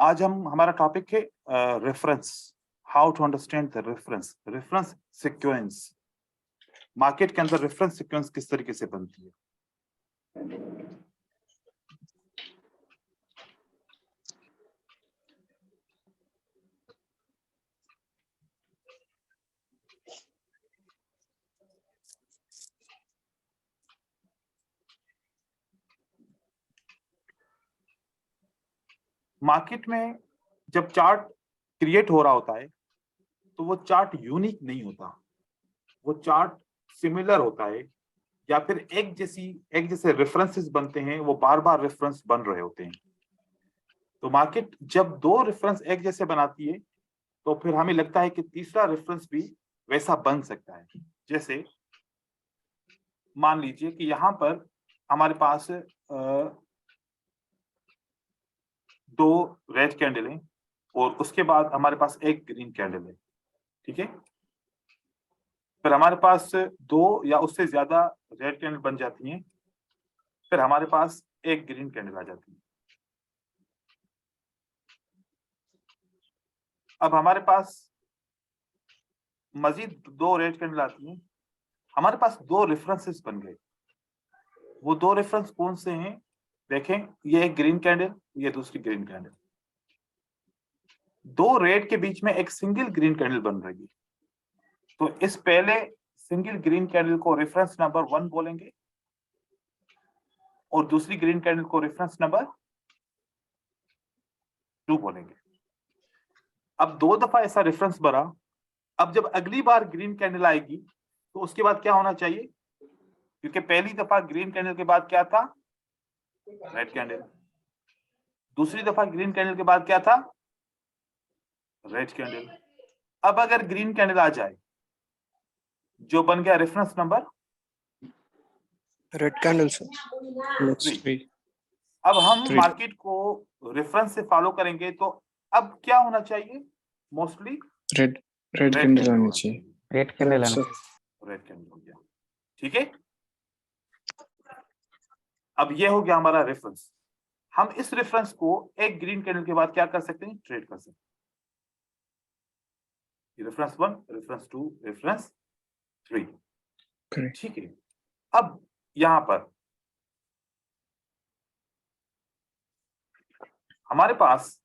आज हम हमारा टॉपिक है reference, how to understand the reference sequence. Market के अंदर रेफरेंस सीक्वेंस किस तरीके से बनती है। मार्केट में जब चार्ट क्रिएट हो रहा होता है तो वो चार्ट यूनिक नहीं होता, वो चार्ट सिमिलर होता है, या फिर एक जैसे रेफरेंसेस बनते हैं, वो बार बार रेफरेंस बन रहे होते हैं। तो मार्केट जब दो रेफरेंस एक जैसे बनाती है तो फिर हमें लगता है कि तीसरा रेफरेंस भी वैसा बन सकता है। जैसे मान लीजिए कि यहाँ पर हमारे पास दो रेड कैंडल है और उसके बाद हमारे पास एक ग्रीन कैंडल है, ठीक है। फिर हमारे पास दो या उससे ज्यादा रेड कैंडल बन जाती हैं, फिर हमारे पास एक ग्रीन कैंडल आ जाती है। अब हमारे पास मजीद दो रेड कैंडल आती हैं, हमारे पास दो रेफरेंसेस बन गए। वो दो रेफरेंस कौन से हैं? देखें, ये एक ग्रीन कैंडल, ये दूसरी ग्रीन कैंडल। दो रेड के बीच में एक सिंगल ग्रीन कैंडल बन रही है, तो इस पहले सिंगल ग्रीन कैंडल को रेफरेंस नंबर 1 बोलेंगे और दूसरी ग्रीन कैंडल को रेफरेंस नंबर 2 बोलेंगे। अब दो दफा ऐसा रेफरेंस बना। अब जब अगली बार ग्रीन कैंडल आएगी तो उसके बाद क्या होना चाहिए? क्योंकि पहली दफा ग्रीन कैंडल के बाद क्या था? Red candle. दूसरी दफा ग्रीन कैंडल के बाद क्या था? Red candle. अब अगर ग्रीन कैंडल आ जाए, जो बन गया रेफरेंस नंबर रेड कैंडल से 3। अब हम मार्केट को रेफरेंस से फॉलो करेंगे, तो अब क्या होना चाहिए? मोस्टली रेड कैंडल आनी चाहिए। रेड कैंडल रेड कैंडल हो गया, ठीक है। अब ये हो गया हमारा रेफरेंस। हम इस रेफरेंस को एक ग्रीन कैंडल के बाद क्या कर सकते हैं? ट्रेड कर सकते हैं। रेफरेंस 1, रेफरेंस 2, रेफरेंस 3, ठीक है। अब यहां पर हमारे पास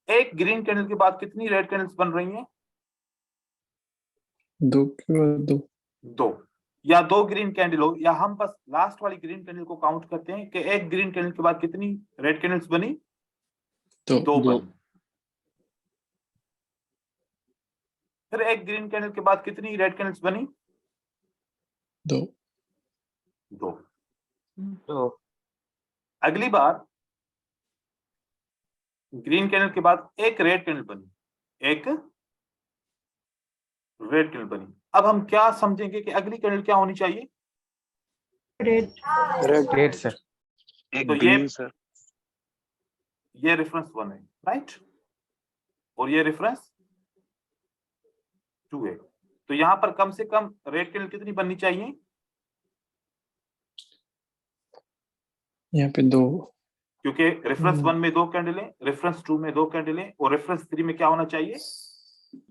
एक ग्रीन कैंडल के बाद कितनी रेड कैंडल्स बन रही हैं? दो या दो ग्रीन कैंडल हो, या हम बस लास्ट वाली ग्रीन कैंडल को काउंट करते हैं कि एक ग्रीन कैंडल के बाद कितनी रेड कैंडल्स बनी? दो बनी। फिर एक ग्रीन कैंडल के बाद कितनी रेड कैंडल्स बनी? दो। अगली बार ग्रीन कैंडल के बाद एक रेड कैंडल बनी, एक रेड कैंडल बनी। अब हम क्या समझेंगे कि अगली कैंडल क्या होनी चाहिए? Red sir. एक ग्रीन सर। ये रेफरेंस 1 है, राइट, और ये रेफरेंस 2 है। तो यहां पर कम से कम रेड कैंडल कितनी बननी चाहिए? यहाँ पे दो, क्योंकि रेफरेंस 1 में दो कैंडल है, रेफरेंस 2 में दो कैंडल है, और रेफरेंस 3 में क्या होना चाहिए?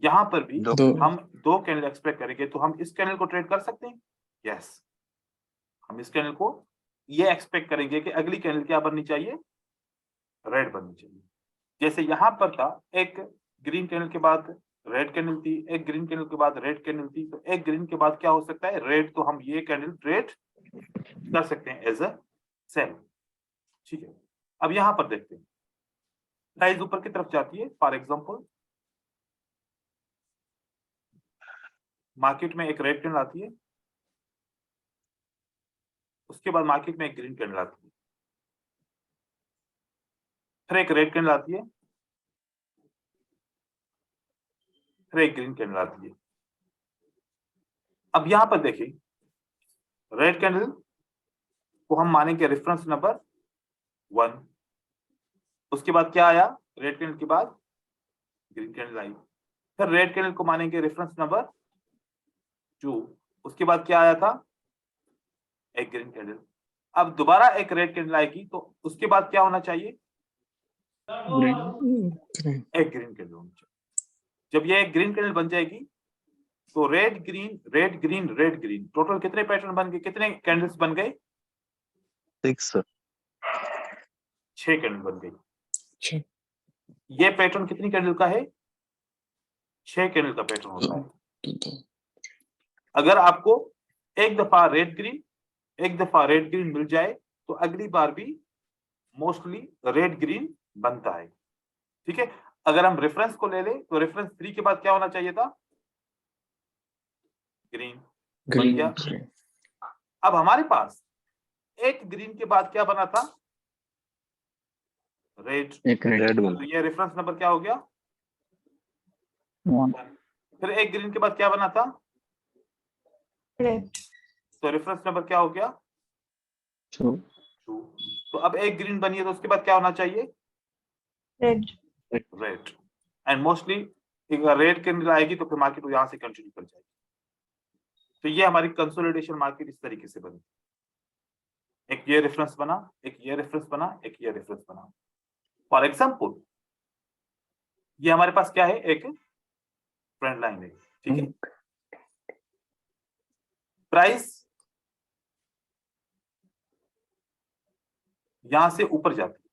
यहां पर भी हम दो कैंडल एक्सपेक्ट करेंगे, तो हम इस कैंडल को ट्रेड कर सकते हैं। यस, हम इस कैंडल को ये एक्सपेक्ट करेंगे कि अगली कैंडल क्या बननी चाहिए? रेड बननी चाहिए। जैसे यहां पर था, एक ग्रीन कैंडल के बाद रेड कैंडल थी, एक ग्रीन कैंडल के बाद रेड कैंडल थी, तो एक ग्रीन के बाद क्या हो सकता है? रेड। तो हम ये कैंडल ट्रेड कर सकते हैं एज अ सेल, ठीक है। अब यहां पर देखते हैं, प्राइस ऊपर की तरफ जाती है। फॉर एग्जांपल, मार्केट में एक रेड कैंडल आती है, उसके बाद मार्केट में एक ग्रीन कैंडल आती है, फिर एक रेड कैंडल आती है, फिर एक ग्रीन कैंडल आती है। अब यहां पर देखिए, रेड कैंडल को हम मानेंगे रेफरेंस नंबर 1, उसके बाद क्या आया? रेड कैंडल के बाद ग्रीन कैंडल आई। फिर रेड कैंडल को मानेंगे रेफरेंस नंबर 2, उसके बाद क्या आया था? एक ग्रीन कैंडल। अब दोबारा एक रेड कैंडल आएगी तो उसके बाद क्या होना चाहिए? ग्रीन एक ग्रीन कैंडल होनी चाहिए। जब ये एक ग्रीन कैंडल बन जाएगी तो red green red green red green, total कितने पैटर्न बन गए, कितने कैंडल्स बन गए? 6 सर। 6 कैंडल बन गई। अच्छा ये पैटर्न कितनी कैंडल का है? 6 कैंडल का पैटर्न होता है। दो अगर आपको एक दफा रेड ग्रीन एक दफा रेड ग्रीन मिल जाए तो अगली बार भी मोस्टली रेड ग्रीन बनता है। ठीक है, अगर हम रेफरेंस को ले लें तो रेफरेंस 3 के बाद क्या होना चाहिए था? ग्रीन बन ग्रीन गया। अब हमारे पास एक ग्रीन के बाद क्या बना था? रेड। एक रेड रेड तो बना। ये रेफरेंस नंबर क्या हो गया? 1 फिर एक ग्रीन के बाद क्या बना था? रेड। तो रेफरेंस नंबर क्या हो गया? 2 2। तो अब एक ग्रीन बनी है तो उसके बाद क्या होना चाहिए? रेड। रेड। एंड मोस्टली अगर रेड कैंडल आएगी तो फिर मार्केट यहां से कंटिन्यू कर जाएगी। तो ये हमारी कंसोलिडेशन मार्केट इस तरीके से बनी। एक ये रेफरेंस बना, एक ये रेफरेंस बना, एक ये रेफरेंस बना। फॉर एग्जांपल ये हमारे पास क्या है? एक ट्रेंड लाइन है। ठीक है, प्राइस यहां से ऊपर जाती है,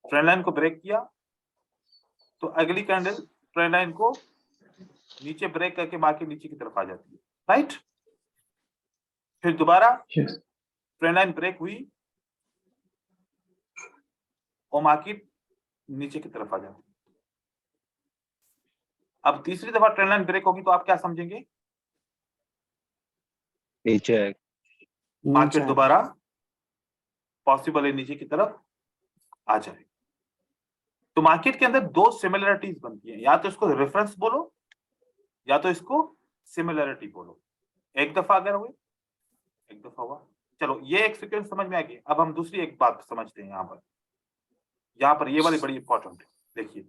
ट्रेंड लाइन को ब्रेक किया तो अगली कैंडल ट्रेंड लाइन को नीचे ब्रेक करके मार्केट नीचे की तरफ आ जाती है, राइट। फिर दोबारा यस ट्रेंड लाइन ब्रेक हुई और मार्केट नीचे की तरफ आ जाती है। अब तीसरी दफा ट्रेंड लाइन ब्रेक होगी तो आप क्या समझेंगे? नीचे है। मार्केट दोबारा पॉसिबल है नीचे की तरफ आ जाए। तो मार्केट के अंदर दो सिमिलरिटीज बनती है, या तो इसको रेफरेंस बोलो या तो इसको सिमिलरिटी बोलो। एक दफा अगर हुए, एक दफा हुआ, चलो ये एक सीक्वेंस समझ में आ गई। अब हम दूसरी एक बात समझते हैं। यहाँ पर ये वाली बड़ी इंपॉर्टेंट है। देखिए,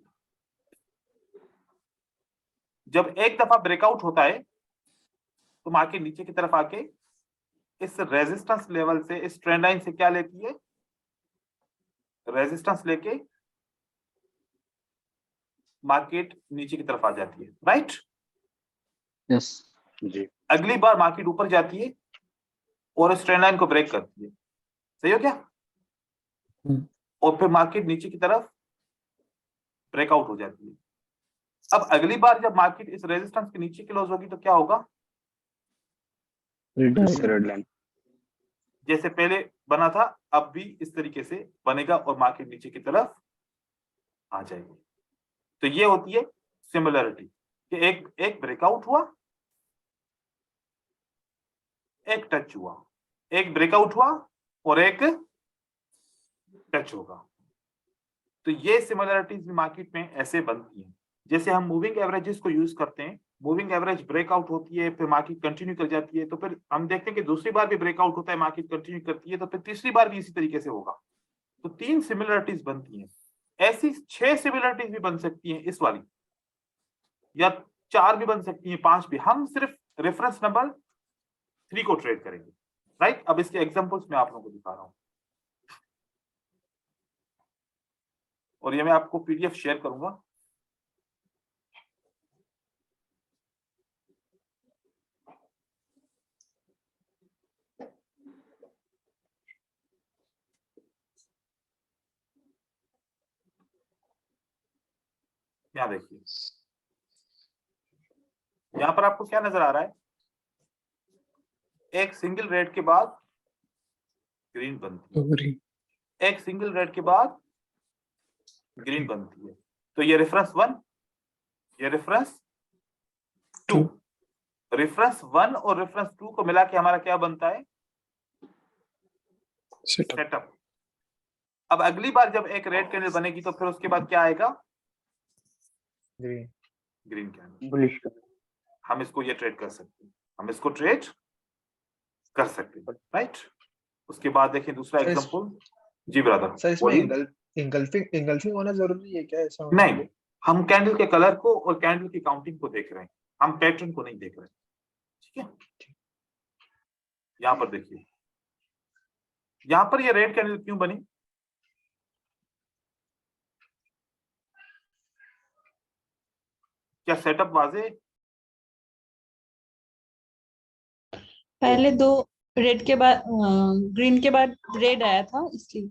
जब एक दफा ब्रेकआउट होता है तो मार्केट नीचे की तरफ आके इस रेजिस्टेंस लेवल से, इस ट्रेंड लाइन से क्या लेती है? रेजिस्टेंस लेके मार्केट नीचे की तरफ आ जाती है, राइट। यस जी। अगली बार मार्केट ऊपर जाती है और इस ट्रेंड लाइन को ब्रेक करती है, सही हो क्या? और फिर मार्केट नीचे की तरफ ब्रेकआउट हो जाती है। अब अगली बार जब मार्केट इस रेजिस्टेंस के नीचे क्लोज होगी तो क्या होगा? Red line. जैसे पहले बना था अब भी इस तरीके से बनेगा और मार्केट नीचे की तरफ आ जाएगी। तो ये होती है सिमिलरिटी कि एक ब्रेकआउट हुआ, एक टच हुआ, एक ब्रेकआउट हुआ और एक टच होगा। तो ये सिमिलरिटीज भी मार्केट में ऐसे बनती हैं। जैसे हम मूविंग एवरेजेस को यूज करते हैं, मूविंग एवरेज ब्रेकआउट होती है, फिर मार्केट कंटिन्यू कर जाती है, तो फिर हम देखते हैं कि दूसरी बार भी ब्रेकआउट होता है, मार्केट कंटिन्यू करती है, तो फिर तीसरी बार भी इसी तरीके से होगा। तो 3 सिमिलरिटीज बनती हैं। ऐसी 6 सिमिलरिटीज भी बन सकती हैं इस वाली, या 4 भी बन सकती हैं, 5 भी। हम सिर्फ रेफरेंस नंबर 3 को ट्रेड करेंगे, राइट। अब इसके एग्जांपल्स मैं आप लोगों को दिखा रहा हूं और ये मैं आपको पीडीएफ शेयर करूंगा। यहाँ देखिए, यहां पर आपको क्या नजर आ रहा है? एक सिंगल रेड के बाद ग्रीन बनती है, ग्रीन एक सिंगल रेड के बाद ग्रीन बनती है। तो ये रेफरेंस 1, ये रेफरेंस 2। रेफरेंस 1 और रेफरेंस 2 को मिला के हमारा क्या बनता है? सेटअप। अब अगली बार जब एक रेड कैंडल बनेगी तो फिर उसके बाद क्या आएगा? Green candle. बुलिश। हम इसको ये ट्रेड कर सकते हैं, हम इसको ट्रेड कर सकते हैं, राइट। उसके बाद देखिए दूसरा एग्जांपल। जी ब्रदर। सर इसमें इंगल्फिंग होना जरूरी नहीं है क्या? ऐसा नहीं, हम कैंडल के कलर को और कैंडल की काउंटिंग को देख रहे हैं, हम पैटर्न को नहीं देख रहे हैं। ठीक है, यहां पर देखिए, यहां पर ये रेड कैंडल क्यों बनी? क्या सेटअप वाजे? पहले दो रेड के बाद ग्रीन के बाद रेड आया था इसलिए।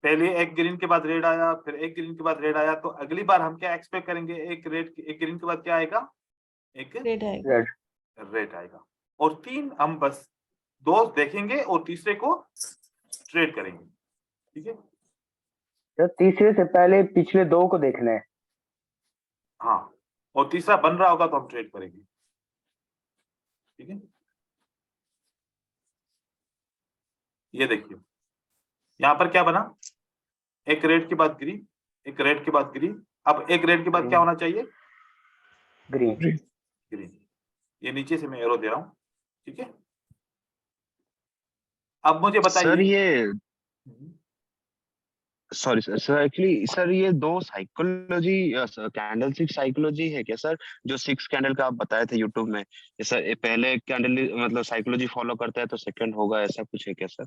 पहले एक ग्रीन के बाद रेड आया, फिर एक ग्रीन के बाद रेड आया, तो अगली बार हम क्या एक्सपेक्ट करेंगे? एक ग्रीन के बाद क्या आएगा? एक रेड आएगा। रेड आएगा। और 3 हम बस 2 देखेंगे और तीसरे को ट्रेड करेंगे। ठीक है, तो तीसरे से पहले पिछले 2 को देखना है। हाँ, और तीसरा बन रहा होगा तो हम ट्रेड करेंगे। ठीक है, ये देखिए यहां पर क्या बना? एक रेड के बाद ग्रीन, एक रेड के बाद ग्रीन, अब एक रेड के बाद क्या होना चाहिए? ग्रीन। ग्रीन। ये नीचे से मैं एरो दे रहा हूं। ठीक है, अब मुझे सर बताइए। ये सॉरी सर एक्चुअली सर ये 2 साइकोलॉजी कैंडलस्टिक साइकोलॉजी है क्या सर? जो 6 कैंडल का आप बताए थे यूट्यूब में, ये सर ये पहले कैंडल मतलब साइकोलॉजी फॉलो करता है तो सेकंड होगा, ऐसा कुछ है क्या सर?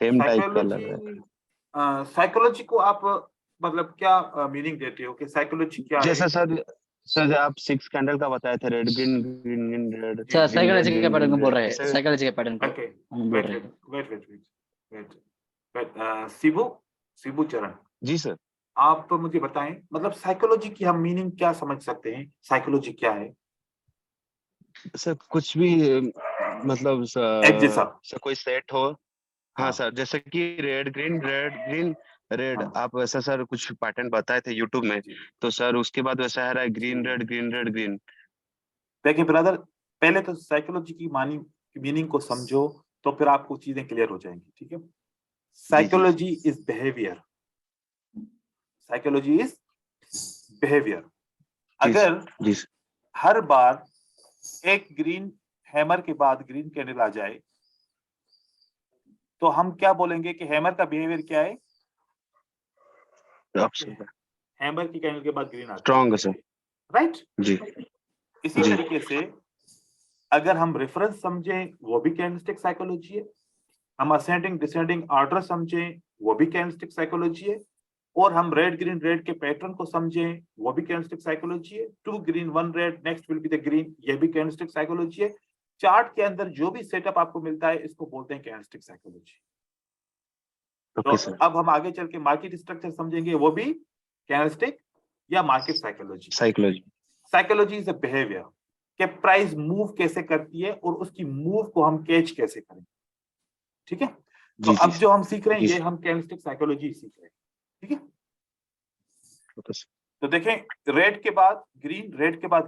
सेम टाइप का लग रहा है। साइकोलॉजी को आप मतलब क्या मीनिंग देते हो कि साइकोलॉजी क्या है? जैसा सर आप 6 कैंडल का बताए थे, red green green green red. Sir psychology के पैटर्न को बोल रहे हैं, साइकोलॉजी के पैटर्न को ओके, हम बोल रहे हैं। वेट शिबू चरण जी सर। आप तो मुझे बताएं, मतलब साइकोलॉजी की हम मीनिंग क्या समझ सकते हैं? साइकोलॉजी क्या है? सर कुछ भी मतलब एक जैसा। सर कोई सेट हो। हाँ हाँ। सर, जैसे कि रेड ग्रीन रेड हाँ। आप वैसा सर कुछ पैटर्न बताए थे यूट्यूब में, जी। तो सर उसके बाद वैसा है ग्रीन रेड ग्रीन। देखिए ब्रदर, पहले तो साइकोलॉजी की मीनिंग को समझो तो फिर आपको चीजें क्लियर हो जाएंगी। ठीक है, psychology is behaviour. Psychology is behaviour. अगर जी हर बार एक ग्रीन हैमर के बाद ग्रीन कैंडल आ जाए तो हम क्या बोलेंगे कि हैमर का बिहेवियर क्या है? हैमर की कैंडल के बाद ग्रीन आता है, स्ट्रॉन्ग सर। राइट? जी इसी जी। तरीके से अगर हम रेफरेंस समझें वो भी कैंडलस्टिक साइकोलॉजी है, हम असेंडिंग डिसेंडिंग ऑर्डर समझें वो भी कैंडलस्टिक साइकोलॉजी है, और हम रेड के पैटर्न को समझें वो भी कैंडलस्टिक साइकोलॉजी है। 2 green 1 red, next will be the green, ये भी कैंडलस्टिक साइकोलॉजी है। चार्ट के अंदर जो भी सेटअप आपको मिलता है इसको बोलते हैं कैंडलस्टिक साइकोलॉजी। तो अब हम आगे चल के मार्केट स्ट्रक्चर समझेंगे, वो भी कैंडलस्टिक या market psychology. Psychology is a behaviour कि प्राइस मूव कैसे करती है और उसकी मूव को हम कैच कैसे करें। ठीक है, तो अब जो हम सीख रहे हैं ये हम कैंडलस्टिक साइकोलॉजी सीख रहे हैं। ठीक है, तो देखें रेड के बाद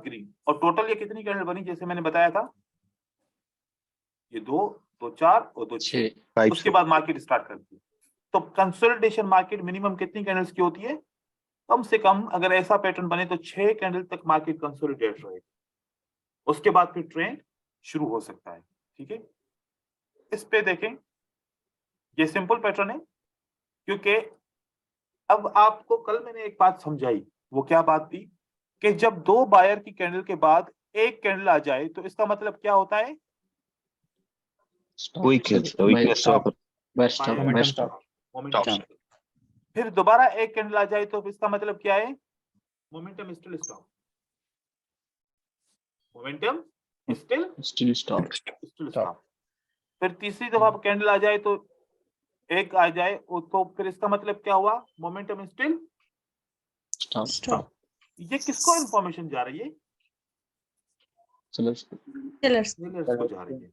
ग्रीन और टोटल ये कितनी कैंडल बनी? जैसे मैंने बताया था, ये 2 4 और 2 6। उसके बाद मार्केट स्टार्ट करती है। तो कंसोलिडेशन मार्केट मिनिमम कितनी कैंडल्स की होती है? कम से कम अगर ऐसा पैटर्न बने तो 6 कैंडल तक मार्केट कंसोलिडेट रहेगा, उसके बाद फिर ट्रेंड शुरू हो सकता है। ठीक है, इस पे देखें, ये सिंपल पैटर्न है, क्योंकि अब आपको कल मैंने एक बात समझाई, वो क्या बात थी कि जब 2 बायर की कैंडल के बाद एक कैंडल आ जाए तो इसका मतलब क्या होता है? फिर दोबारा एक कैंडल आ जाए तो इसका मतलब क्या है? Momentum still stop. Momentum still stop. फिर तीसरी दफा कैंडल आ जाए तो एक आ जाए तो फिर इसका मतलब क्या हुआ? Momentum still stop. ये किसको इंफॉर्मेशन जा रही है? सेलर्स को जा रही है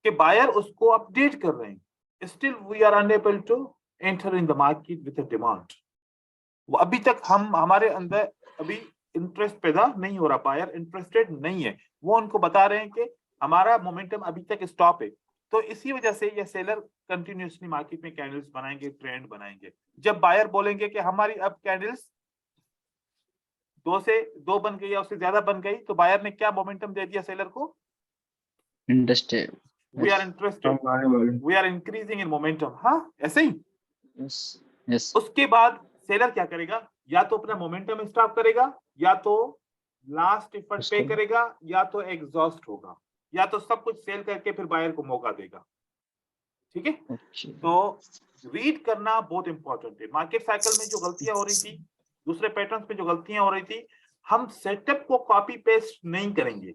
कि बायर उसको अपडेट कर रहे हैं। Still we are unable to enter in the market with a demand. वो अभी तक हमारे अंदर अभी इंटरेस्ट पैदा नहीं हो रहा, बायर इंटरेस्टेड नहीं है। वो उनको बता रहे हैं कि हमारा मोमेंटम अभी तक स्टॉप है। तो इसी वजह से ये सेलर कंटिन्यूअसली मार्केट में कैंडल्स बनाएंगे, ट्रेंड बनाएंगे। जब बायर बोलेंगे कि हमारी अब कैंडल्स 2 से 2 बन गई या उससे ज्यादा बन गई, तो बायर ने क्या मोमेंटम दे दिया सेलर को? Interested, we are interested, we are increasing in momentum. हाँ, ऐसे ही। यस। उसके बाद सेलर क्या करेगा? या तो अपना मोमेंटम स्टॉप करेगा, या तो लास्ट एफर्ट पे करेगा, या तो एग्जॉस्ट होगा। या तो सब कुछ सेल करके फिर बायर को मौका देगा। ठीक है, Okay. तो रीड करना बहुत इंपॉर्टेंट है। मार्केट साइकिल में जो गलतियां हो रही थी, दूसरे पैटर्न्स में जो गलतियां हो रही थी, हम सेटअप को कॉपी पेस्ट नहीं करेंगे।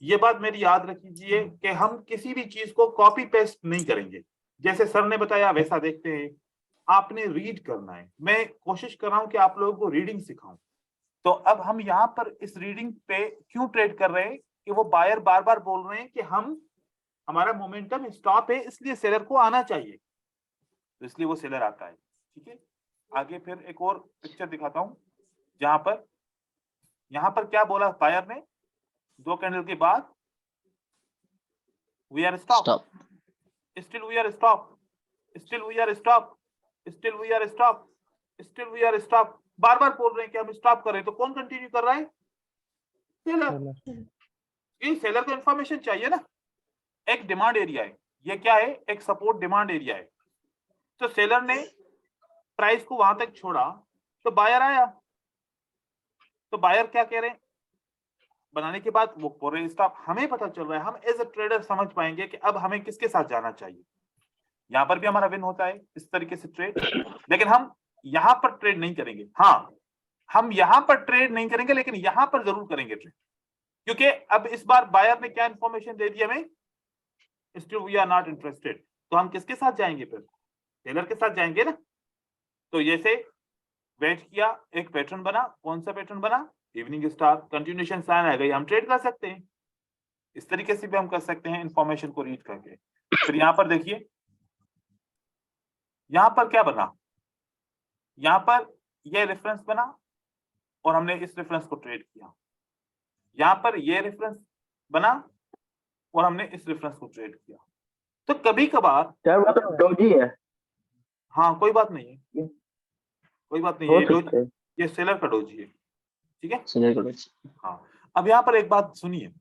ये बात मेरी याद रखिए कि हम किसी भी चीज को कॉपी पेस्ट नहीं करेंगे। जैसे सर ने बताया वैसा देखते हैं, आपने रीड करना है। मैं कोशिश कर रहा हूं कि आप लोगों को रीडिंग सिखाऊं। तो अब हम यहाँ पर इस रीडिंग पे क्यों ट्रेड कर रहे हैं कि वो बायर बार बार बोल रहे हैं कि हमारा मोमेंटम स्टॉप है, इसलिए सेलर को आना चाहिए, तो इसलिए वो सेलर आता है। ठीक है, आगे फिर एक और पिक्चर दिखाता हूं जहां पर यहाँ पर क्या बोला बायर ने, 2 कैंडल के बाद we are stop, Stop. Still we are stop, still we are stop, still we are stop, still we are stop, बार बार बोल रहे हैं कि हम स्टॉप कर रहे हैं। तो कौन कंटिन्यू कर रहा है? सेलर। ये सेलर को इंफॉर्मेशन चाहिए ना। एक डिमांड एरिया है, ये क्या है? एक सपोर्ट डिमांड एरिया है। तो सेलर ने प्राइस को वहां तक छोड़ा तो बायर आया। तो बायर क्या कह रहे हैं? बनाने के बाद वो बोल रहे हैं स्टॉप। हमें पता चल रहा है, हम एज ए ट्रेडर समझ पाएंगे कि अब हमें किसके साथ जाना चाहिए। यहां पर भी हमारा विन होता है इस तरीके से ट्रेड, लेकिन हम यहां पर ट्रेड नहीं करेंगे। हाँ, हम यहां पर ट्रेड नहीं करेंगे, लेकिन यहां पर जरूर करेंगे ट्रेड, क्योंकि अब इस बार बायर ने क्या इंफॉर्मेशन दे दी हमें? Still we are not interested. तो हम किसके साथ जाएंगे? फिर सेलर के साथ जाएंगे ना। तो जैसे वेट किया, एक पैटर्न बना। कौन सा पैटर्न बना? इवनिंग स्टार, कंटिन्यूएशन साइन आ गई, हम ट्रेड कर सकते हैं। इस तरीके से भी हम कर सकते हैं इंफॉर्मेशन को रीड करके। फिर यहां पर देखिए, यहां पर क्या बना? यहां पर यह रेफरेंस बना और हमने इस रेफरेंस को ट्रेड किया। यहां पर यह रेफरेंस बना और हमने इस रेफरेंस को ट्रेड किया। तो कभी कभार सर वो तो डोजी है, हाँ, कोई बात नहीं है, कोई बात नहीं हो है, सकता है। ये सेलर का डोजी है। ठीक है, Seller को बच- हाँ। अब यहाँ पर एक बात सुनिए,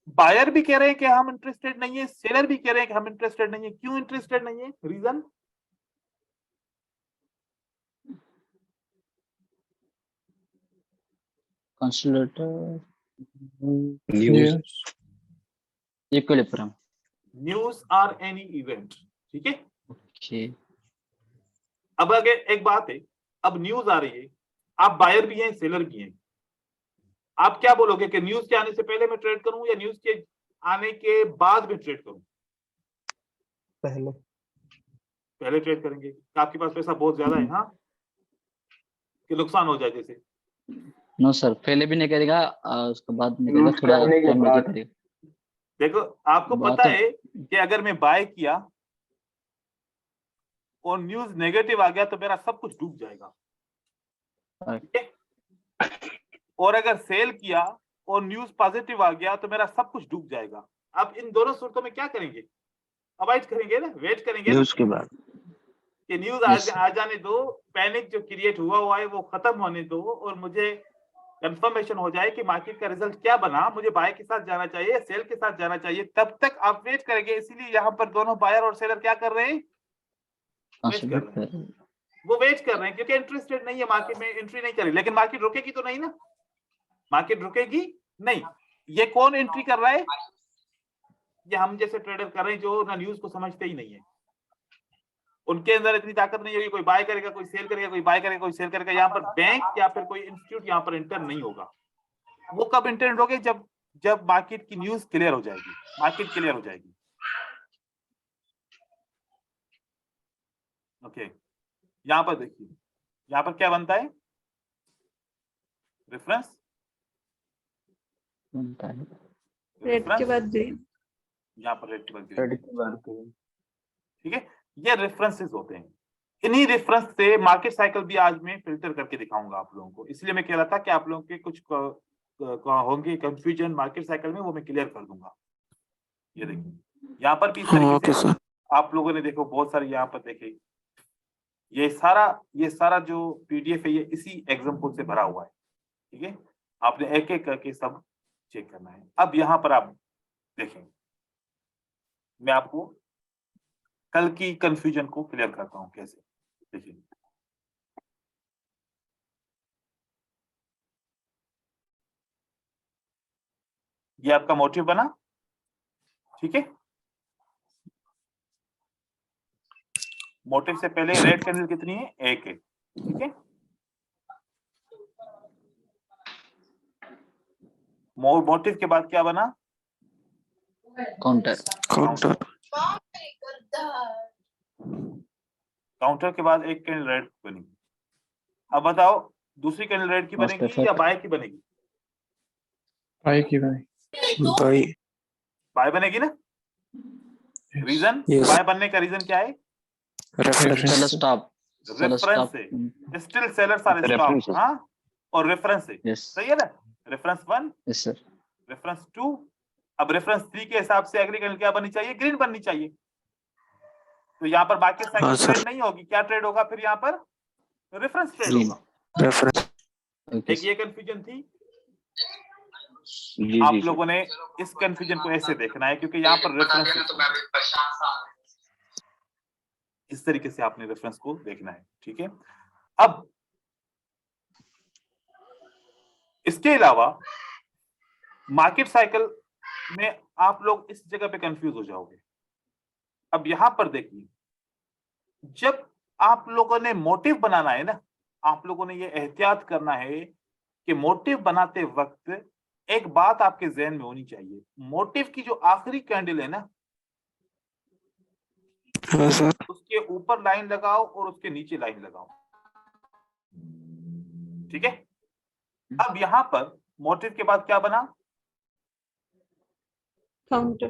बायर भी कह रहे हैं कि हम इंटरेस्टेड नहीं है, सेलर भी कह रहे हैं कि हम इंटरेस्टेड नहीं है। क्यों इंटरेस्टेड नहीं है? Reason? Consolidator. News. Equilibrium. News are any event. ठीक है, Okay. अब आगे एक बात है, अब न्यूज आ रही है, आप बायर भी हैं, सेलर भी हैं। आप क्या बोलोगे कि न्यूज के आने से पहले मैं ट्रेड करूं या न्यूज के आने के बाद में ट्रेड करूं? पहले पहले ट्रेड करेंगे। आपके पास पैसा बहुत ज्यादा है, हाँ, कि नुकसान हो जाए जैसे? No sir, पहले भी नहीं करेगा, उसके बाद नहीं करेगा, यूज थोड़ा करने के टाइम लेके बाद। करेगा। देखो, आपको बात पता तो- है कि अगर मैं बाय किया और न्यूज नेगेटिव आ गया तो मेरा सब कुछ डूब जाएगा। हाँ। ठीक है? और अगर सेल किया और न्यूज पॉजिटिव आ गया तो मेरा सब कुछ डूब जाएगा। अब इन दोनों सूरतों में क्या करेंगे? अवॉइड करेंगे ना, वेट करेंगे ना न्यूज के बाद। कि न्यूज Yes, आ जाने दो, पैनिक जो क्रिएट हुआ है वो खत्म होने दो, और मुझे कंफर्मेशन हो जाए कि मार्केट का रिजल्ट क्या बना, मुझे बाय के साथ जाना चाहिए, सेल के साथ जाना चाहिए। तब तक आप वेट करेंगे। इसीलिए यहाँ पर दोनों बायर और सेलर क्या कर रहे हैं? वेट कर consolidate रहे हैं। कर- वो वेट कर रहे हैं क्योंकि इंटरेस्टेड नहीं है मार्केट में, एंट्री नहीं करी। लेकिन मार्केट रुकेगी तो नहीं ना, मार्केट रुकेगी नहीं। ये कौन एंट्री कर रहा है? ये हम जैसे ट्रेडर कर रहे हैं जो ना न्यूज को समझते ही नहीं है। उनके अंदर इतनी ताकत नहीं होगी, कोई बाय करेगा, कोई सेल करेगा, कोई बाय करेगा, कोई सेल करेगा। यहाँ पर बैंक या फिर कोई इंस्टीट्यूट यहाँ पर इंटर नहीं होगा। वो कब इंटर होगे? जब मार्केट की न्यूज क्लियर हो जाएगी, मार्केट क्लियर हो जाएगी। ओके, यहाँ पर देखिए, यहाँ पर क्या बनता है? रेफरेंस, बनता है। रेड के बाद ग्रीन। यहाँ पर रेड के बाद रेड ग्रीन। के बाद ग्रीन। ठीक है, ये रेफरेंसेस होते हैं। इन्हीं रेफरेंस से मार्केट साइकिल भी आज मैं फिल्टर करके दिखाऊंगा आप लोगों को। इसलिए मैं कह रहा था कि आप लोगों के कुछ होंगे कंफ्यूजन मार्केट साइकिल में, वो मैं क्लियर कर दूंगा। ये देखिए, यहाँ पर भी इस तरीके से आप लोगों ने देखो बहुत सारे यहाँ पर देखे। ये सारा जो पीडीएफ है ये इसी एग्जाम्पल से भरा हुआ है। ठीक है, आपने एक एक करके सब चेक करना है। अब यहाँ पर आप देखें, मैं आपको कल की कंफ्यूजन को क्लियर करता हूं कैसे। देखिए, ये आपका मोटिव बना, ठीक है। मोटिव से पहले रेड कैंडल कितनी है, एक है, ठीक है। मोटिव के बाद क्या बना, काउंटर। काउंटर। काउंटर के बाद एक कैंडल रेड बनी। अब बताओ दूसरी कैंडल रेड की Last बनेगी effect. या बाय की बनेगी, बाय की बाय। बाय बनेगी ना। Reason, Yes. बाय बनने का रीजन क्या है, Seller reference. stop. Seller reference stop. Say, still sellers are stop, References. हाँ, और रेफरेंस से, Yes. सही है ना। Reference 1, Yes sir. रेफरेंस 2, अब रेफरेंस 3 के हिसाब से अगली कैंडल क्या बननी चाहिए, ग्रीन बननी चाहिए। तो यहाँ पर बाकी साइकिल ट्रेड नहीं होगी, क्या ट्रेड होगा फिर यहाँ पर, रेफरेंस ट्रेड Green. होगा। रेफरेंस। Okay. एक ये कंफ्यूजन थी, जी आप जी लोगों ने इस कंफ्यूजन को ऐसे देखना है क्योंकि यहाँ पर रेफरेंस इस तरीके से आपने रेफरेंस को देखना है, ठीक है। अब इसके अलावा मार्केट साइकिल में आप लोग इस जगह पे कंफ्यूज हो जाओगे। अब यहां पर देखिए, जब आप लोगों ने मोटिव बनाना है ना, आप लोगों ने ये एहतियात करना है कि मोटिव बनाते वक्त एक बात आपके जहन में होनी चाहिए, मोटिव की जो आखिरी कैंडल है ना, हाँ सर। उसके ऊपर लाइन लगाओ और उसके नीचे लाइन लगाओ, ठीक है। अब यहां पर मोटिव के बाद क्या बना, काउंटर।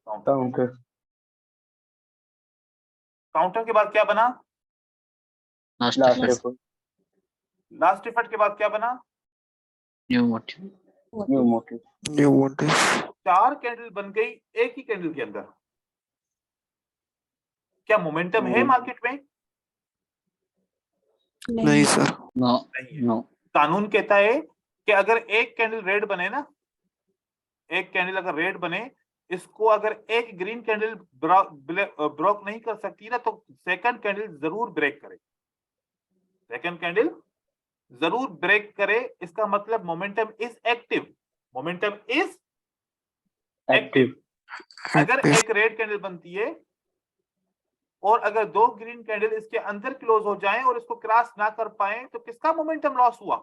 काउंटर। काउंटर के बाद क्या बना, Last last effect. Effort. Last effect के बाद क्या बना, New motive. New motive. New motive. 4 candle बन गई एक ही कैंडल के अंदर। क्या मोमेंटम है मार्केट में, नहीं सर। No. नहीं है। No. कानून कहता है कि अगर एक कैंडल रेड बने ना, एक कैंडल अगर रेड बने, इसको अगर एक ग्रीन कैंडल ब्रेक नहीं कर सकती ना, तो सेकंड कैंडल जरूर ब्रेक करे, सेकंड कैंडल जरूर ब्रेक करे। इसका मतलब momentum is active, momentum is active. अगर एक रेड कैंडल बनती है और अगर 2 ग्रीन कैंडल इसके अंदर क्लोज हो जाएं और इसको क्रॉस ना कर पाए, तो किसका मोमेंटम लॉस हुआ,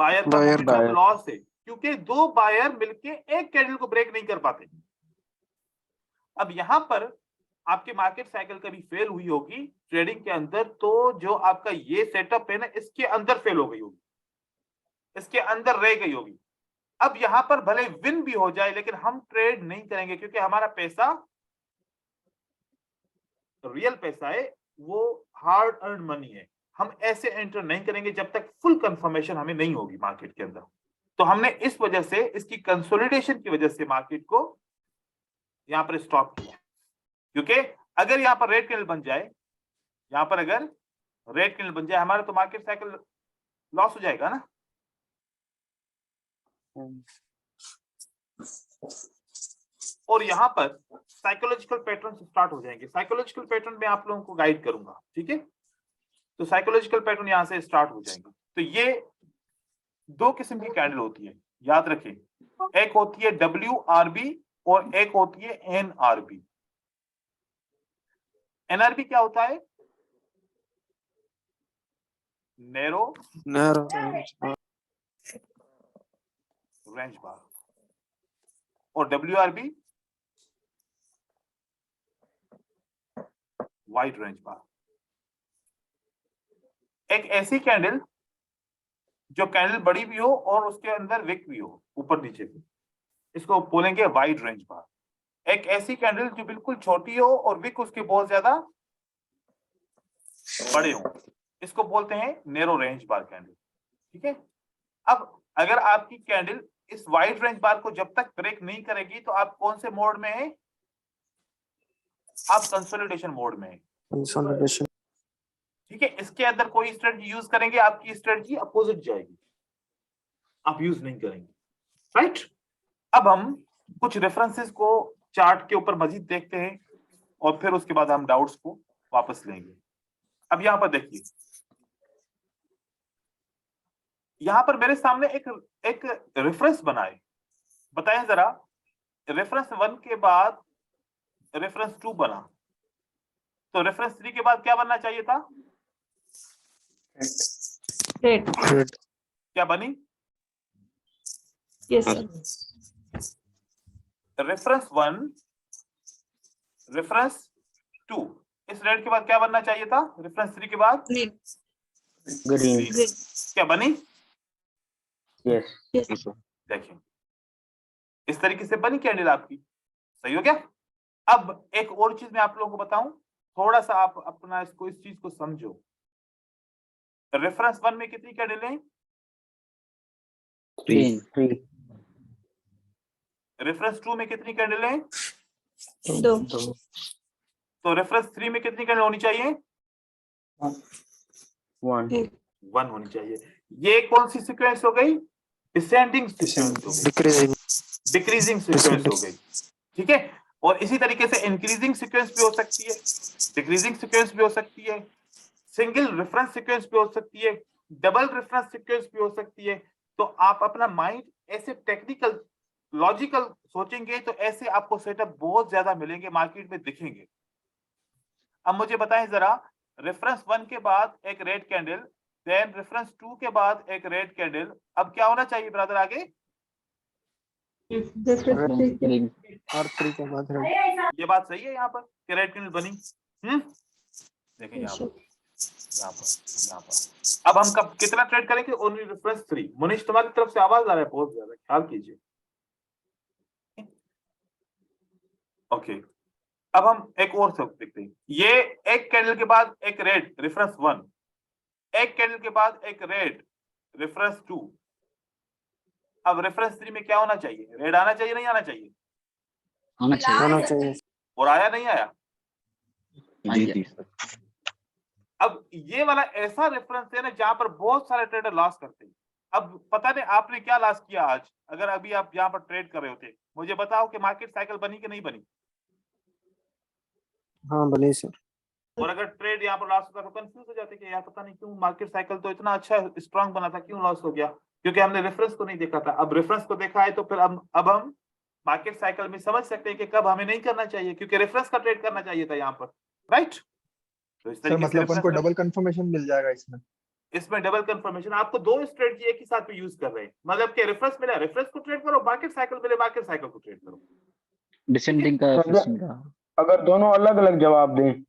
बायर का बायर का। मोमेंटम लॉस है, क्योंकि 2 बायर मिलके एक कैंडल को ब्रेक नहीं कर पाते। अब यहां पर आपके मार्केट साइकिल कभी फेल हुई होगी ट्रेडिंग के अंदर, तो जो आपका ये सेटअप है ना, इसके अंदर फेल हो गई होगी, इसके अंदर रह गई होगी। अब यहां पर भले विन भी हो जाए लेकिन हम ट्रेड नहीं करेंगे, क्योंकि हमारा पैसा रियल पैसा है, वो हार्ड अर्न मनी है। हम ऐसे एंटर नहीं करेंगे जब तक फुल कंफर्मेशन हमें नहीं होगी मार्केट के अंदर। तो हमने इस वजह से, इसकी कंसोलिडेशन की वजह से मार्केट को यहां पर स्टॉप किया, क्योंकि अगर यहां पर रेड कैंडल बन जाए, यहां पर अगर रेड कैंडल बन जाए हमारा, तो मार्केट साइकिल लॉस हो जाएगा ना। और यहां पर साइकोलॉजिकल पैटर्न स्टार्ट हो जाएंगे। साइकोलॉजिकल पैटर्न में आप लोगों को गाइड करूंगा, ठीक है। तो साइकोलॉजिकल पैटर्न यहां से स्टार्ट हो जाएंगे। तो ये 2 किस्म की कैंडल होती है, याद रखें, एक होती है WRB और एक होती है NRB। NRB क्या होता है, नैरो रेंज बार, और WRB वाइड रेंज बार। एक ऐसी कैंडल जो कैंडल बड़ी भी हो और उसके अंदर विक भी हो ऊपर नीचे भी, इसको बोलेंगे वाइड रेंज बार। एक ऐसी कैंडल जो बिल्कुल छोटी हो और विक उसके बहुत ज्यादा बड़े हो, इसको बोलते हैं नैरो रेंज बार कैंडल, ठीक है। अब अगर आपकी कैंडल इस वाइड रेंज बार को जब तक ब्रेक नहीं करेगी, तो आप कौन से मोड में है, आप कंसोलिडेशन मोड में है, कंसोलिडेशन। ठीक है। इसके अंदर कोई स्ट्रेटजी यूज करेंगे, आपकी स्ट्रेटजी अपोजिट जाएगी, आप यूज नहीं करेंगे, राइट। अब हम कुछ रेफरेंसेस को चार्ट के ऊपर मजीद देखते हैं और फिर उसके बाद हम डाउट्स को वापस लेंगे। अब यहां पर देखिए, यहाँ पर मेरे सामने एक रेफरेंस बनाए, बताएं जरा, रेफरेंस 1 के बाद रेफरेंस 2 बना, तो रेफरेंस 3 के बाद क्या बनना चाहिए था? रेड। क्या बनी? Yes sir. रेफरेंस 1, रेफरेंस 2, इस रेड के बाद क्या बनना चाहिए था? रेफरेंस 3 के बाद ग्रीन। ग्रीन। क्या बनी? यस। यस। देखिए इस तरीके से बनी कैंडल आपकी, सही हो गया। अब एक और चीज मैं आप लोगों को बताऊं, थोड़ा सा आप अपना इस चीज को समझो। रेफरेंस 1 में कितनी कैंडल है? 3। रेफरेंस 2 में कितनी कैंडल है? 2। तो रेफरेंस 3 में कितनी कैंडल होनी चाहिए? 1 होनी चाहिए। ये कौन सी सीक्वेंस हो गई? डिसेंडिंग सीक्वेंस हो गई, डिक्रीजिंग सीक्वेंस हो गई, ठीक है। और इसी तरीके से इंक्रीजिंग सीक्वेंस भी हो सकती है, डिक्रीजिंग सीक्वेंस भी हो सकती है, सिंगल रेफरेंस सीक्वेंस भी हो सकती है, डबल रेफरेंस सीक्वेंस भी हो सकती है। तो आप अपना माइंड ऐसे टेक्निकल लॉजिकल सोचेंगे तो ऐसे आपको सेटअप बहुत ज्यादा मिलेंगे, मार्केट में दिखेंगे। अब मुझे बताएं जरा, रेफरेंस 1 के बाद एक रेड कैंडल, देन रेफरेंस 2 के बाद एक रेड कैंडल, अब क्या होना चाहिए ब्रदर आगे? ग्रीन। R3 के बाद रेड। ये बात सही है यहाँ पर कि रेड कैंडल बनी। देखें यहाँ पर, यहाँ पर अब हम कब कितना ट्रेड करेंगे? Only reference 3। मुनीश तुम्हारी तरफ से आवाज आ रहा है बहुत ज्यादा, ख्याल कीजिए। ओके, अब हम एक और सब देखते हैं। ये एक कैंडल के बाद एक रेड रेफरेंस 1, एक कैंडल के बाद एक रेड रेफरेंस 2। अब रेफरेंस 3 में क्या होना चाहिए? रेड आना चाहिए, नहीं आना चाहिए? आना चाहिए। और आया नहीं आया? जी सर। अब ये वाला ऐसा रेफरेंस है ना जहां पर बहुत सारे ट्रेडर लॉस करते हैं। अब पता नहीं आपने क्या लॉस किया आज, अगर अभी आप यहाँ पर ट्रेड कर रहे होते, मुझे बताओ कि मार्केट साइकिल बनी कि नहीं बनी? हाँ बने सर। और अगर ट्रेड यहाँ पर लॉस होता तो कंफ्यूज हो जाते कि यार पता नहीं क्यों मार्केट साइकिल तो इतना अच्छा स्ट्रांग बना था, क्यों लॉस हो गया? क्योंकि हमने रेफरेंस को नहीं देखा था। अब रेफरेंस को देखा है तो फिर अब हम मार्केट साइकिल में समझ सकते हैं कि कब हमें नहीं करना चाहिए, क्योंकि रेफरेंस का ट्रेड करना चाहिए था यहाँ पर, राइट? तो इस सर तरीके से मतलब अपन को reference डबल कंफर्मेशन मिल जाएगा इसमें। इसमें डबल कंफर्मेशन, आपको दो स्ट्रेटजी एक ही साथ में यूज कर रहे हैं। मतलब कि रेफरेंस मिला, रेफरेंस को ट्रेड करो, मार्केट साइकिल मिले, मार्केट साइकिल को ट्रेड करो। डिसेंडिंग का सर, अगर दोनों अलग अलग जवाब दें,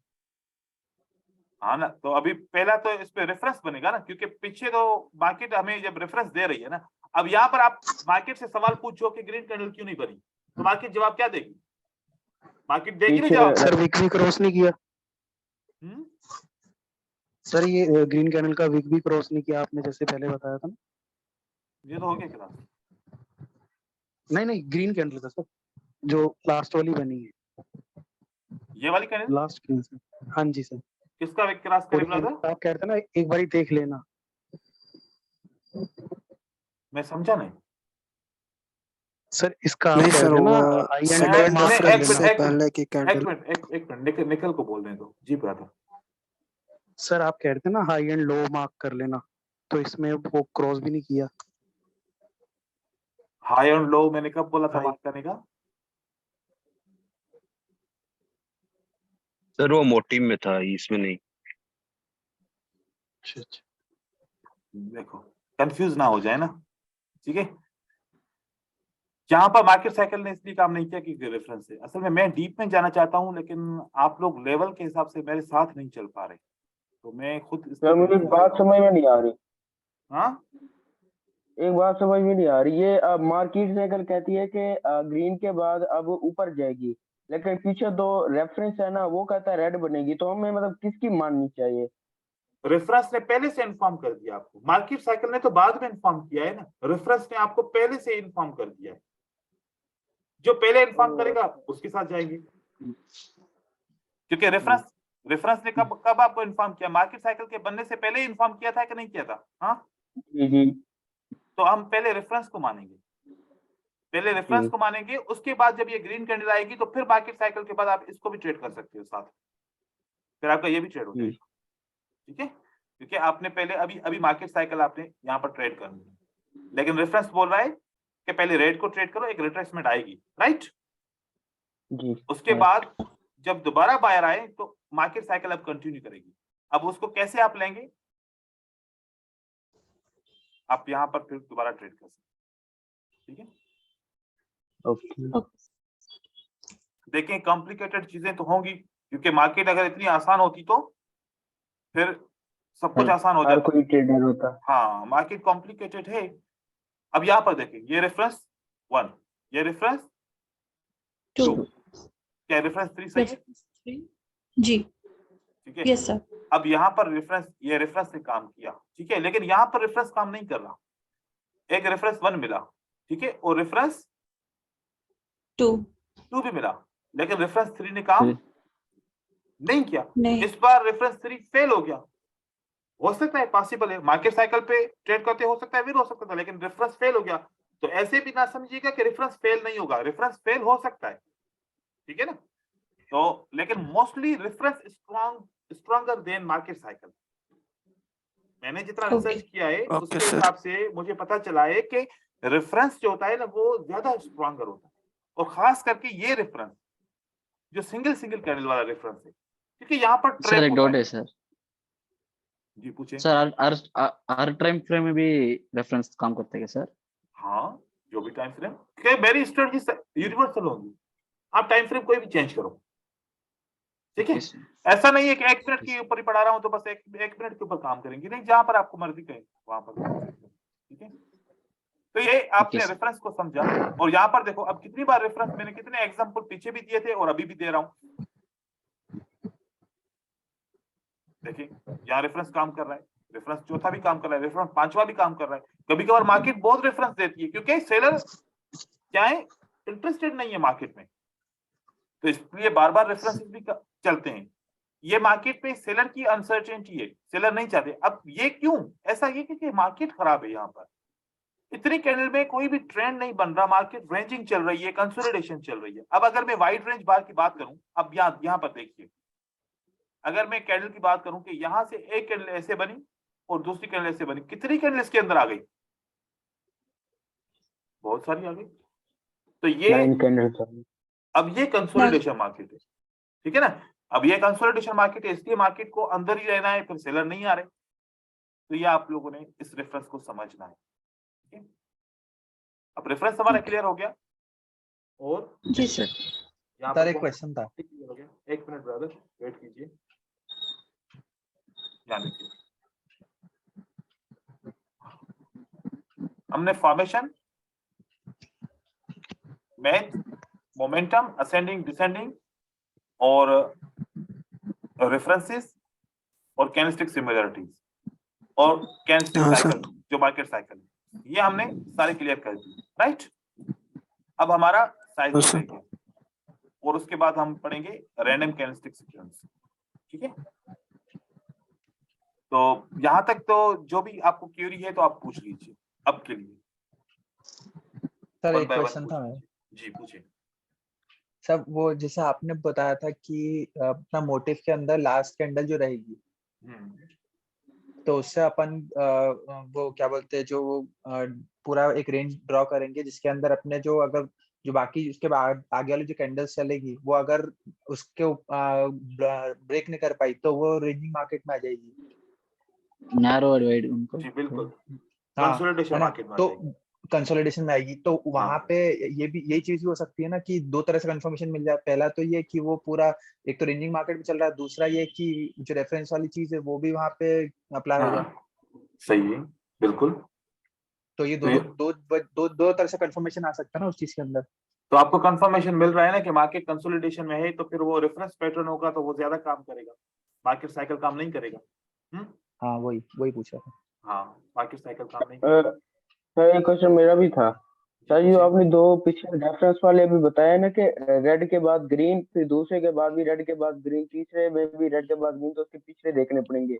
हाँ ना, तो अभी पहला तो इस पे रेफरेंस बनेगा ना, क्योंकि पीछे तो मार्केट हमें जब रेफरेंस दे रही है ना। अब यहाँ पर आप मार्केट से सवाल पूछो कि ग्रीन कैंडल क्यों नहीं बनी, तो मार्केट जवाब क्या देगी? मार्केट देगी नहीं जवाब। सर विक भी क्रॉस नहीं किया। हम्म? सर ये ग्रीन कैंडल का विक भी क्रॉस नहीं किया आपने जैसे पहले बताया था ना। ये तो हो गया क्लास। नहीं ग्रीन कैंडल का सर, जो लास्ट वाली बनी है, ये वाली कैंडल लास्ट कैंडल। हाँ जी सर। किसका विक क्रॉस करे ब्रदर? आप कहते ना एक बारी देख लेना। मैं समझा नहीं सर इसका नहीं आप सर, कहते ना वो हाई एंड सेकंड मार्क कर रेफरेंस लेना। से पहले की कैंडल। एक मिनट निखिल को बोलने दो जी ब्रदर। सर आप कहते ना हाई एंड लो मार्क कर लेना, तो इसमें वो क्रॉस भी नहीं किया। हाई एंड लो मैंने कब बोला था हाई। बात करने का? सर वो मोटिव में था, इसमें नहीं। देखो कंफ्यूज ना हो जाए ना, ठीक है। यहाँ पर मार्केट साइकिल ने इसलिए काम नहीं किया कि रेफरेंस है। असल में मैं डीप में जाना चाहता हूँ, लेकिन आप लोग लेवल के हिसाब से मेरे साथ नहीं चल पा रहे, तो मैं खुद सर मुझे बात समझ में नहीं आ रही। हाँ, एक बात समझ में नहीं आ रही, ये मार्केट साइकिल कहती है कि ग्रीन के बाद अब ऊपर जाएगी, लेकिन पीछे दो रेफरेंस है ना, वो कहता है रेड बनेगी, तो हमें मतलब किसकी माननी चाहिए? रेफरेंस ने पहले से इन्फॉर्म कर दिया आपको, मार्केट साइकिल ने तो बाद में इन्फॉर्म किया है ना। रेफरेंस ने आपको पहले से इन्फॉर्म कर दिया है, जो पहले इन्फॉर्म करेगा उसके साथ जाएंगे। क्योंकि रेफरेंस ने कब आपको इन्फॉर्म किया? मार्केट साइकिल के बनने से पहले इन्फॉर्म किया था कि नहीं किया था? हाँ जी। तो हम पहले रेफरेंस को मानेंगे, पहले रेफरेंस को मानेंगे, उसके बाद जब ये ग्रीन कैंडल आएगी तो फिर मार्केट साइकिल के बाद आप इसको भी ट्रेड कर सकते हो साथ, फिर आपका ये भी ट्रेड हो जाएगा, ठीक है। क्योंकि आपने पहले अभी मार्केट साइकिल आपने यहाँ पर ट्रेड करनी है, लेकिन रेफरेंस बोल रहा है कि पहले रेट को ट्रेड करो, एक रिट्रेसमेंट आएगी, राइट। जी उसके बाद जब दोबारा बायर आए तो मार्केट साइकिल अब कंटिन्यू करेगी। अब उसको कैसे आप लेंगे, आप यहाँ पर फिर दोबारा ट्रेड कर सकते, ठीक है। ओके देखें कॉम्प्लिकेटेड चीजें तो होंगी, क्योंकि मार्केट अगर इतनी आसान होती तो फिर सब कुछ आसान हो हर जाता। कोई ट्रेडर होता। हाँ, मार्केट कॉम्प्लिकेटेड है। अब यहाँ पर देखें, ये रेफरेंस 1, ये रेफरेंस 2, 2 क्या रेफरेंस 3 सही है? रेफरेंस 3 जी ठीक है। Yes sir. अब यहाँ पर रेफरेंस, ये रेफरेंस ने काम किया, ठीक है, लेकिन यहाँ पर रेफरेंस काम नहीं कर रहा। एक रेफरेंस 1 मिला, ठीक है, और रेफरेंस 2 भी मिला, लेकिन रेफरेंस 3 ने काम नहीं किया। नहीं इस बार रेफरेंस 3 फेल हो गया। हो सकता है, पॉसिबल है, मार्केट साइकिल पे ट्रेड करते हो सकता है, फिर हो सकता था, लेकिन रेफरेंस फेल हो गया। तो ऐसे भी ना समझिएगा कि रेफरेंस फेल नहीं होगा, रेफरेंस फेल हो सकता है, ठीक है ना। तो लेकिन mostly reference stronger than market cycle. मैंने जितना Okay. रिसर्च किया है उसके हिसाब से मुझे पता चला है कि रेफरेंस जो होता है ना वो ज्यादा स्ट्रॉन्गर होता है, और खास करके ये रेफरेंस जो सिंगल कैंडल वाला रेफरेंस है, क्योंकि यहाँ पर सर ट्रैप एक होता डाउट है। है सर। जी पूछे। सर हर टाइम फ्रेम में भी रेफरेंस काम करते हैं सर? हाँ, जो भी टाइम फ्रेम, मेरी स्ट्रेटजी यूनिवर्सल होगी, आप टाइम फ्रेम कोई भी चेंज करो, ठीक है। ऐसा नहीं है कि 1 मिनट के ऊपर ही पढ़ा रहा हूं तो बस एक मिनट के ऊपर काम करेंगे, नहीं, जहां पर आपको मर्जी कहे वहां पर काम करेंगे, ठीक है। तो ये आपने रेफरेंस को समझा, और यहाँ पर देखो अब कितनी बार रेफरेंस, मैंने कितने एग्जांपल पीछे भी दिए थे और अभी भी दे रहा हूं। देखिए यहाँ रेफरेंस काम कर रहा है, रेफरेंस चौथा भी काम कर रहा है, रेफरेंस 5वां भी काम कर रहा है। कभी कभार मार्केट बहुत रेफरेंस देती है, क्योंकि सेलर क्या है, इंटरेस्टेड नहीं है मार्केट में, तो इसलिए बार बार रेफरेंसेस भी चलते हैं। ये मार्केट पे सेलर की अनसर्टेनिटी है, सेलर नहीं चाहते। अब ये क्यों ऐसा, ये क्योंकि मार्केट खराब है, यहाँ पर इतनी कैंडल में कोई भी ट्रेंड नहीं बन रहा, मार्केट रेंजिंग चल रही है, कंसोलिडेशन चल रही है। अब अगर मैं वाइड रेंज बार की बात करूं, अब यहाँ पर देखिए, अगर मैं कैंडल की बात करूं कि यहां से एक कैंडल ऐसे बनी और दूसरी कैंडल ऐसे बनी, कितनी कैंडल इसके अंदर आ गई? बहुत सारी आ गई। तो ये अब ये कंसोलिडेशन मार्केट है, ठीक है ना। अब ये कंसोलिडेशन मार्केट है, इसलिए मार्केट को अंदर ही रहना है, फिर सेलर नहीं आ रहे। तो ये आप लोगों ने इस रेफरेंस को समझना है, ठीक है। अब रेफरेंस हमारा क्लियर हो गया, और जी सर। यहाँ सर पर एक क्वेश्चन था। क्लियर हो गया। 1 मिनट ब्रदर वेट कीजिए, ध्यान रखिए। हमने formation, math, momentum, ascending descending, और रेफरेंसेस, और कैंडलस्टिक सिमिलरिटीज, और कैंडलस्टिक साइकिल जो मार्केट साइकिल, ये हमने सारे क्लियर कर दिए, राइट। अब हमारा साइज रह गया, और उसके बाद हम पढ़ेंगे रैंडम कैंडलस्टिक सीक्वेंस, ठीक है। तो यहां तक तो जो भी आपको क्यूरी है तो आप पूछ लीजिए अब के लिए। सर One एक by one क्वेश्चन था पूछिए। मैं। जी पूछिए। सब वो जैसे आपने बताया था कि अपना मोटिव के अंदर लास्ट कैंडल जो रहेगी, तो उससे अपन वो क्या बोलते हैं, जो पूरा एक रेंज ड्रॉ करेंगे जिसके अंदर अपने जो अगर जो बाकी उसके बाद आगे वाली जो कैंडल्स चलेगी वो अगर उसके ब्रेक नहीं कर पाई तो वो रेंजिंग मार्केट में आ जाएगी। नैरो डिवाइड उनको। जी बिल्कुल, हाँ कंसोलिडेशन है ना, मार्केट में आ तो जाएगी। कंसोलिडेशन में आएगी। तो वहां पे ये भी यही चीज भी हो सकती है ना कि दो तरह से कंफर्मेशन मिल जाए। पहला तो ये कि वो पूरा एक तो रेंजिंग मार्केट में चल रहा है, दूसरा ये कि जो रेफरेंस वाली चीज है वो भी वहां पे अप्लाई हो जाए। सही है, बिल्कुल। तो ये दोनों दो तरह से कंफर्मेशन आ सकता है ना उस चीज के अंदर। तो आपको कंफर्मेशन मिल रहा है ना कि मार्केट कंसोलिडेशन में है, तो फिर वो रेफरेंस पैटर्न होगा तो वो ज्यादा काम करेगा, मार्केट साइकिल काम नहीं करेगा। हाँ वही पूछा था। हाँ, मार्केट साइकिल काम नहीं करेगा। सर एक क्वेश्चन मेरा भी था। सर जो आपने दो पिछले रेफरेंस वाले अभी बताया ना कि रेड के बाद ग्रीन, फिर दूसरे के बाद भी रेड के बाद ग्रीन, तीसरे में भी रेड के बाद ग्रीन, तो उसके पिछले देखने पड़ेंगे।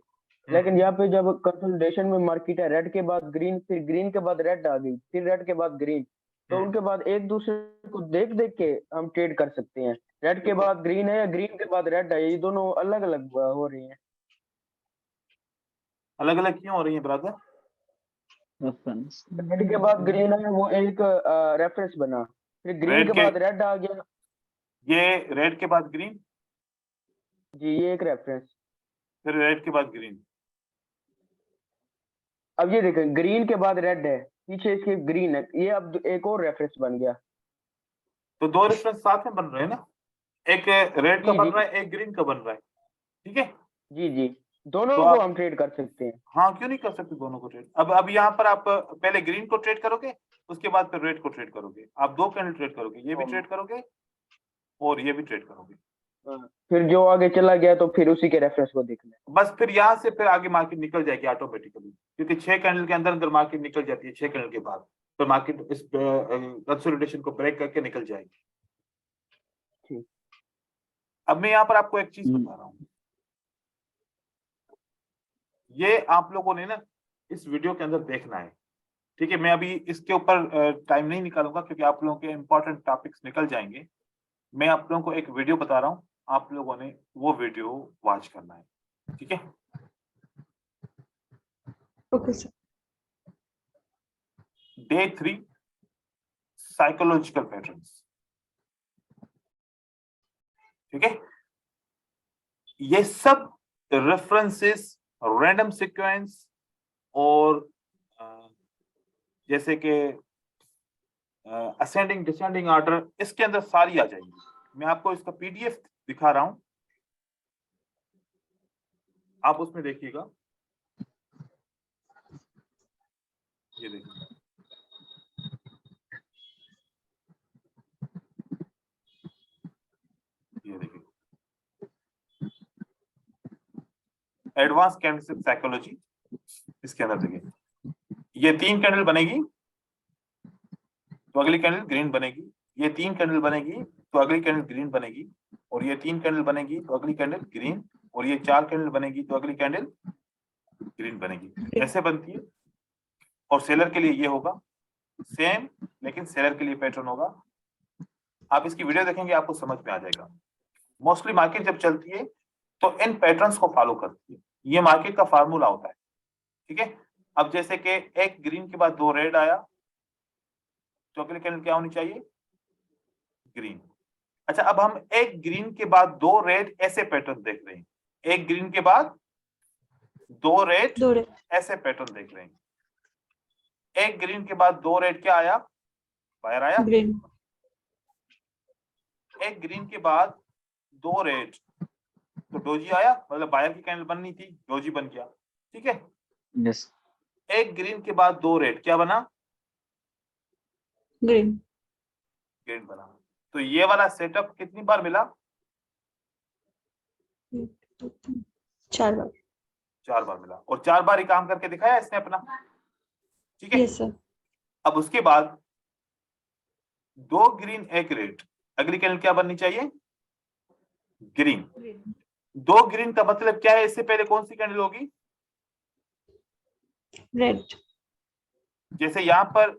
लेकिन यहाँ पे जब कंसोलिडेशन में मार्केट है, रेड के बाद ग्रीन, फिर ग्रीन के बाद रेड आ गई, फिर रेड के बाद ग्रीन, तो उनके बाद एक दूसरे को देख देख के हम ट्रेड कर सकते हैं। रेड के बाद ग्रीन है या ग्रीन के बाद रेड है, ये दोनों अलग अलग हो रही हैं। अलग अलग क्यों हो रही है ब्रदर? रेफरेंस रेड के बाद ग्रीन है, वो एक रेफरेंस बना, फिर ग्रीन रेड के के बाद रेड आ गया। ये रेड के बाद ग्रीन, जी ये एक रेफरेंस। फिर रेड के बाद ग्रीन। अब ये देखें, ग्रीन के बाद रेड है, पीछे इसके ग्रीन है, ये अब एक और रेफरेंस बन गया। तो दो रेफरेंस साथ में बन रहे हैं ना, एक रेड का जी बन जी रहा है, एक ग्रीन का बन रहा है, ठीक है? जी जी, दोनों तो को आप हम ट्रेड कर सकते हैं। हाँ क्यों नहीं कर सकते दोनों को ट्रेड? अब यहाँ पर आप पहले ग्रीन को ट्रेड करोगे, उसके बाद फिर रेड को ट्रेड करोगे, आप दो कैंडल ट्रेड करोगे, ये भी ट्रेड करोगे और ये भी ट्रेड करोगे। फिर जो आगे चला गया तो फिर उसी के रेफरेंस को देखना है। बस फिर यहाँ से फिर आगे मार्केट निकल जाएगी ऑटोमेटिकली, क्योंकि 6 कैंडल के अंदर अंदर मार्केट निकल जाती है, 6 कैंडल के बाद फिर मार्केट इस कंसोलिडेशन को ब्रेक करके निकल जाएगी। ठीक। अब मैं यहाँ पर आपको एक चीज बता रहा हूँ, ये आप लोगों ने ना इस वीडियो के अंदर देखना है, ठीक है? मैं अभी इसके ऊपर टाइम नहीं निकालूंगा क्योंकि आप लोगों के इंपॉर्टेंट टॉपिक्स निकल जाएंगे। मैं आप लोगों को एक वीडियो बता रहा हूँ, आप लोगों ने वो वीडियो वॉच करना है, ठीक है? Okay sir. Day 3 psychological patterns, ठीक है? ये सब रेफरेंसेस, रैंडम सीक्वेंस और जैसे कि असेंडिंग डिसेंडिंग ऑर्डर, इसके अंदर सारी आ जाएंगी। मैं आपको इसका पीडीएफ दिखा रहा हूं, आप उसमें देखिएगा। ये देखिए, ये देखिए, एडवांस कैंडलस्टिक साइकोलॉजी, इसके अंदर देखिए, ये 3 कैंडल बनेगी तो अगली कैंडल ग्रीन बनेगी, ये 3 कैंडल बनेगी तो अगली कैंडल ग्रीन बनेगी, और ये 3 कैंडल बनेगी तो अगली कैंडल ग्रीन, और ये 4 कैंडल बनेगी तो अगली कैंडल ग्रीन बनेगी। ऐसे बनती है। और सेलर के लिए ये होगा सेम, लेकिन सेलर के लिए पैटर्न होगा। आप इसकी वीडियो देखेंगे आपको समझ में आ जाएगा। मोस्टली मार्केट जब चलती है तो इन पैटर्न्स को फॉलो करती है, ये मार्केट का फार्मूला होता है, ठीक है? अब जैसे कि एक ग्रीन के बाद 2 रेड आया तो अगली कैंडल क्या होनी चाहिए? ग्रीन। अच्छा, अब हम एक ग्रीन के बाद 2 रेड ऐसे पैटर्न देख रहे हैं, एक ग्रीन के बाद 2 रेड ऐसे पैटर्न देख रहे हैं। एक ग्रीन के बाद 2 रेड क्या आया? बायर आया। ग्रीन। एक ग्रीन के बाद 2 रेड तो डोजी आया, मतलब बायर की कैंडल बननी थी, डोजी बन गया, ठीक है? यस। एक ग्रीन के बाद 2 रेड क्या बना? ग्रीन। ग्रीन बना। तो ये वाला सेटअप कितनी बार मिला? 4 बार। 4 बार मिला, और 4 बार ही काम करके दिखाया इसने अपना, ठीक है? Yes sir. अब उसके बाद 2 ग्रीन 1 रेड, अगली कैंडल क्या बननी चाहिए? ग्रीन। 2 ग्रीन का मतलब क्या है? इससे पहले कौन सी कैंडल होगी? रेड। जैसे यहाँ पर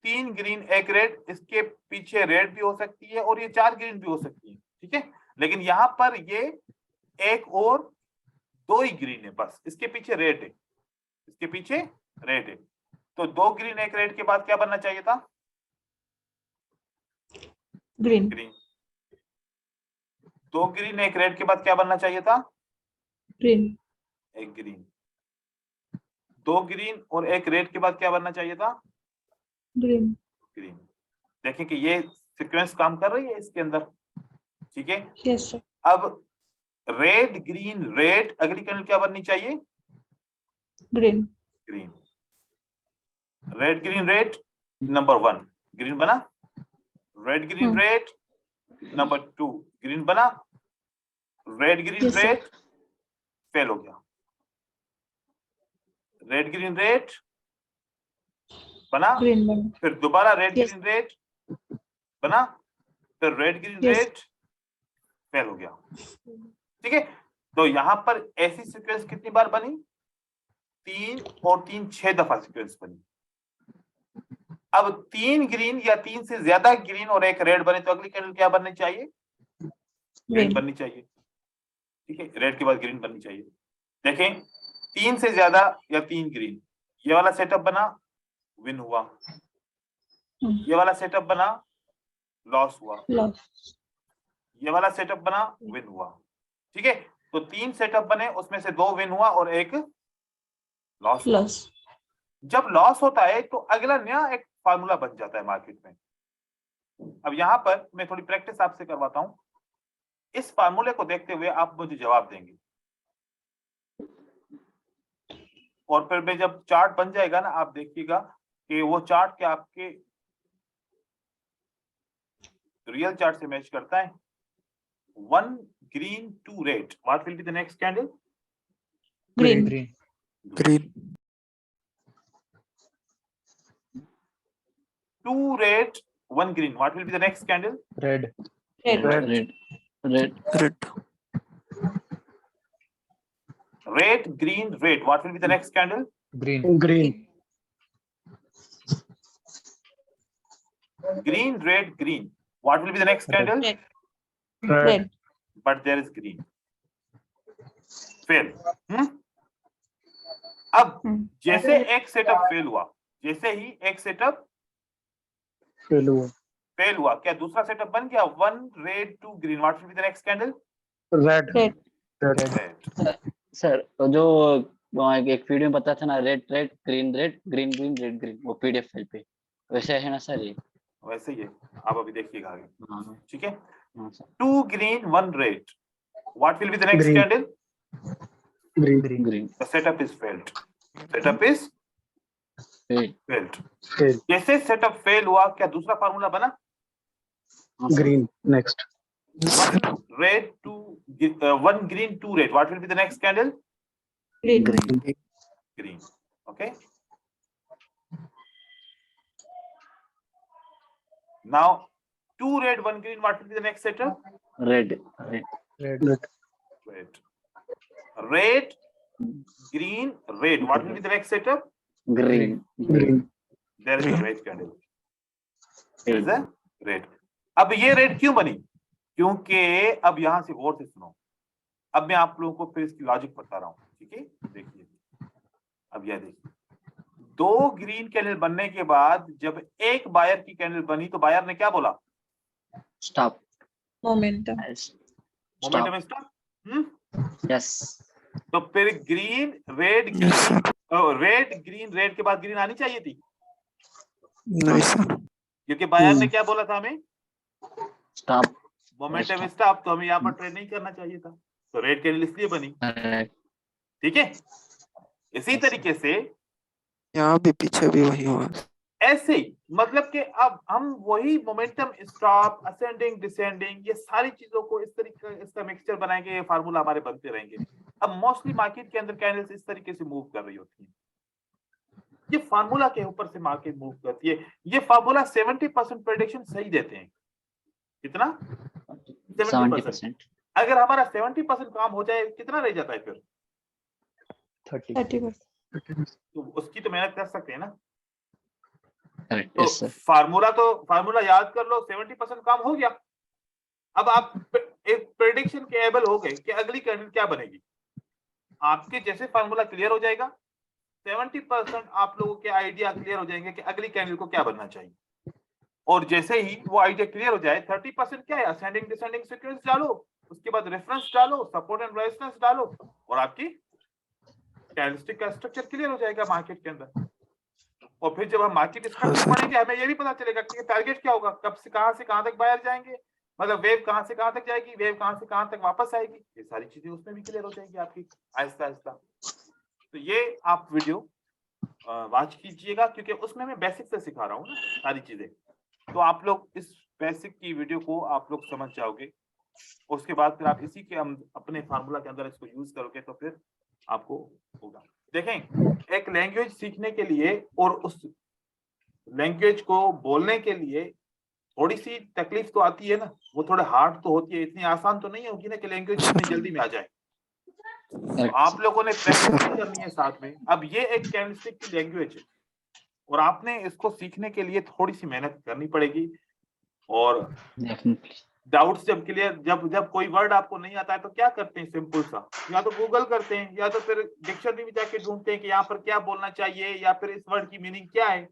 3 ग्रीन 1 रेड, इसके पीछे रेड भी हो सकती है और ये 4 ग्रीन भी हो सकती है, ठीक है? लेकिन यहाँ पर ये एक और 2 ही ग्रीन है, बस इसके पीछे रेड है, इसके पीछे रेड है। तो 2 ग्रीन 1 रेड के बाद क्या बनना चाहिए था? ग्रीन। ग्रीन। 2 ग्रीन 1 रेड के बाद क्या बनना चाहिए था? ग्रीन। 1 ग्रीन। 2 ग्रीन और 1 रेड के बाद क्या बनना चाहिए था? ग्रीन। ग्रीन। देखें कि ये सीक्वेंस काम कर रही है इसके अंदर, ठीक है? Yes sir. अब रेड ग्रीन रेड, अगली कैंडल क्या बननी चाहिए? Green. Green. Red green red, number 1 green बना। Red green red, number 2 green बना। Red green Yes, sir. Red fail हो गया। रेड ग्रीन रेड बना, ग्रीन बना। फिर दोबारा रेड Yes. ग्रीन रेड बना, फिर red green Yes. Red fail हो गया, ठीक है? तो यहां पर ऐसी सीक्वेंस कितनी बार बनी? 3 और 3 6 दफा सीक्वेंस बनी। अब 3 ग्रीन या 3 से ज्यादा ग्रीन और 1 रेड बने तो अगली कैंडल क्या बननी चाहिए? Green green. बननी चाहिए, ठीक है? रेड के बाद ग्रीन बननी चाहिए। देखें 3 से ज्यादा या 3 ग्रीन, ये वाला सेटअप बना, विन हुआ, ये वाला सेटअप बना, लॉस हुआ, लॉस। ये वाला सेटअप बना, विन हुआ। ठीक है, तो 3 सेटअप बने, उसमें से 2 विन हुआ और 1 लॉस हुआ। लॉस। जब लॉस होता है तो अगला नया एक फार्मूला बन जाता है मार्केट में। अब यहां पर मैं थोड़ी प्रैक्टिस आपसे करवाता हूं, इस फार्मूले को देखते हुए आप मुझे जवाब देंगे, और फिर मैं जब चार्ट बन जाएगा ना, आप देखिएगा कि वो चार्ट के आपके रियल चार्ट से मैच करता है। 1 green 2 red, what will be the next candle? Green. Green 2 red 1 green, what will be the next candle? Red red. Red Red green red, what will be the next candle? Green green Green red green, what will be the next candle? Red. Red red. But there is green. Fail. अब जैसे एक setup fail हुआ, जैसे ही एक setup fail हुआ fail हुआ, क्या दूसरा सेटअप बन गया? 1 red 2 green, what will be the next candle? Red red. Red. Sir, तो जो वहाँ एक वीडियो में बताया था ना, red green green red green, वो पीडीएफ फाइल पे वैसे है ना सर ये? वैसे ही है, आप अभी देखिएगा आगे। हाँ ठीक है, हाँ sir. 2 green 1 red, what will be the next Green. candle? Green green The setup is failed. Setup is failed. Fail जैसे सेटअप फेल हुआ, क्या दूसरा फार्मूला बना? Green next 1 green 2 red, what will be the next candle? Green. Green. Okay, now 2 red 1 green, what will be the next setup? Red red Red green red, what will be the next setup? Green green There is a red candle. There is a red. अब ये red क्यों बनी? क्योंकि अब यहां से गौर से सुनो, अब मैं आप लोगों को फिर इसकी लॉजिक बता रहा हूं। ठीक है, देखिए, अब यह देखिए, 2 ग्रीन कैंडल बनने के बाद जब एक बायर की कैंडल बनी तो बायर ने क्या बोला? Stop momentum. Momentum stop. Yes तो फिर ग्रीन रेड ग्रीन रेड के बाद ग्रीन आनी चाहिए थी, नहीं सर, क्योंकि बायर ने क्या बोला था हमें? Stop momentum stop. तो हमें यहाँ पर ट्रेड नहीं करना चाहिए था, तो रेड कैंडल इसलिए बनी। ठीक है, इसी तरीके से यहाँ भी पीछे भी वही हुआ। ऐसे ही, मतलब कि अब हम वही मोमेंटम स्टॉप, असेंडिंग डिसेंडिंग, ये सारी चीजों को इस तरीके इसका मिक्सचर बनाएंगे, ये फार्मूला हमारे बनते रहेंगे। अब मोस्टली मार्केट के अंदर कैंडल्स इस तरीके से मूव कर रही होती है, ये फार्मूला के ऊपर से मार्केट मूव करती है। ये फार्मूला 70% प्रेडिक्शन सही देते हैं। कितना? 70%। अगर हमारा 70% काम हो जाए, कितना रह जाता है फिर? 30%। तो उसकी तो मेहनत कर सकते हैं ना। करेक्ट, तो यस सर। फार्मूला याद कर लो, 70% काम हो गया। अब आप एक प्रेडिक्शन के एबल हो गए कि अगली कैंडल क्या बनेगी। आपके जैसे फार्मूला क्लियर हो जाएगा, 70% आप लोगों के आइडिया क्लियर हो जाएंगे कि अगली कैंडल को क्या बनना चाहिए। और जैसे ही वो आइडिया क्लियर हो जाए, 30% क्या है? असेंडिंग डिसेंडिंग सीक्वेंस डालो, उसके बाद रेफरेंस डालो, सपोर्ट एंड रेजिस्टेंस डालो, और आपकी कैंडलस्टिक का स्ट्रक्चर क्लियर हो जाएगा मार्केट के अंदर। और फिर जब हम मार्केट स्ट्रक्चर पढ़ेंगे, हमें ये भी पता चलेगा कि टारगेट क्या होगा, कब से कहां तक बाहर जाएंगे, मतलब वेव कहां से कहां तक जाएगी, वेव कहां से कहां तक वापस आएगी, ये सारी चीजें उसमें भी क्लियर हो जाएगी आपकी आहिस्ता आहिस्ता। तो ये आप वीडियो वॉच कीजिएगा, क्योंकि उसमें मैं बेसिक से सिखा रहा हूँ ना सारी चीजें। तो आप लोग इस बेसिक की वीडियो को आप लोग समझ जाओगे, उसके बाद फिर आप इसी के अपने फार्मूला के अंदर इसको यूज करोगे, तो फिर आपको होगा। देखें, एक लैंग्वेज सीखने के लिए और उस लैंग्वेज को बोलने के लिए थोड़ी सी तकलीफ तो आती है ना, वो थोड़ा हार्ड तो होती है, इतनी आसान तो नहीं होगी ना कि लैंग्वेज इतनी जल्दी में आ जाए। तो आप लोगों ने प्रैक्टिस करनी है साथ में। अब ये एक कैंडलस्टिक की लैंग्वेज है और आपने इसको सीखने के लिए थोड़ी सी मेहनत करनी पड़ेगी, और डाउट्स जब क्लियर, जब कोई वर्ड आपको नहीं आता है तो क्या करते हैं, सिंपल सा, या तो गूगल करते हैं या तो फिर डिक्शनरी में जाके ढूंढते हैं कि यहाँ पर क्या बोलना चाहिए या फिर इस वर्ड की मीनिंग क्या है।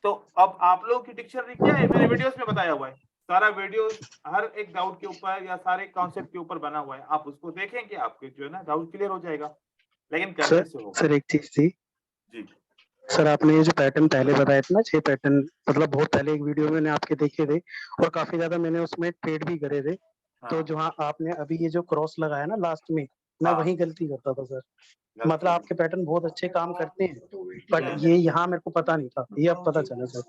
तो अब आप लोगों की डिक्शनरी क्या है, मैंने वीडियोस में बताया हुआ है, सारा वीडियो हर एक डाउट के ऊपर या सारे कॉन्सेप्ट के ऊपर बना हुआ है, आप उसको देखेंगे आपके जो है ना डाउट क्लियर हो जाएगा, लेकिन करने से होगा। सर एक चीज थी जी सर, आपने ये जो पैटर्न पहले बताए थे ना, 6 पैटर्न, मतलब बहुत पहले एक वीडियो मैंने आपके देखे थे और काफी ज्यादा मैंने उसमें ट्रेड भी करे थे। तो हाँ, जहाँ आपने अभी ये जो क्रॉस लगाया ना लास्ट में, मैं हाँ, वही गलती करता था सर। गलती मतलब आपके पैटर्न बहुत अच्छे काम करते हैं, बट हम्म, ये यहाँ मेरे को पता नहीं था, ये अब पता चला सर।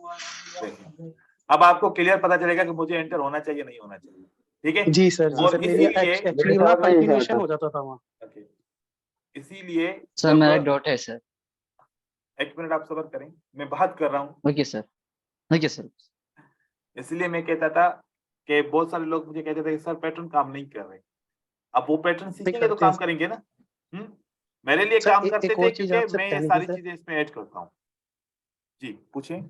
देखिए अब आपको क्लियर पता चलेगा कि मुझे एंटर होना चाहिए नहीं होना चाहिए, ठीक है। जी सर, जी और सर, मेरी इसीलिए एक्चुअली ना कंटिन्यूएशन हो जाता था वहाँ। ओके, इसीलिए सर मेरा डॉट है सर। एक मिनट आप सब्र करें, मैं बात कर रहा हूँ। Okay sir, okay sir. इसलिए मैं कहता था कि बहुत सारे लोग मुझे कहते थे कि सर पैटर्न काम नहीं कर रहे, अब वो पैटर्न सीखेंगे तो करते हैं काम करेंगे ना। मेरे लिए सर। काम करते एक थे और चीज क्योंकि आपसे मैं ये कहनी थी सारी सर। चीजें इसमें ऐड करता हूँ। जी पूछें।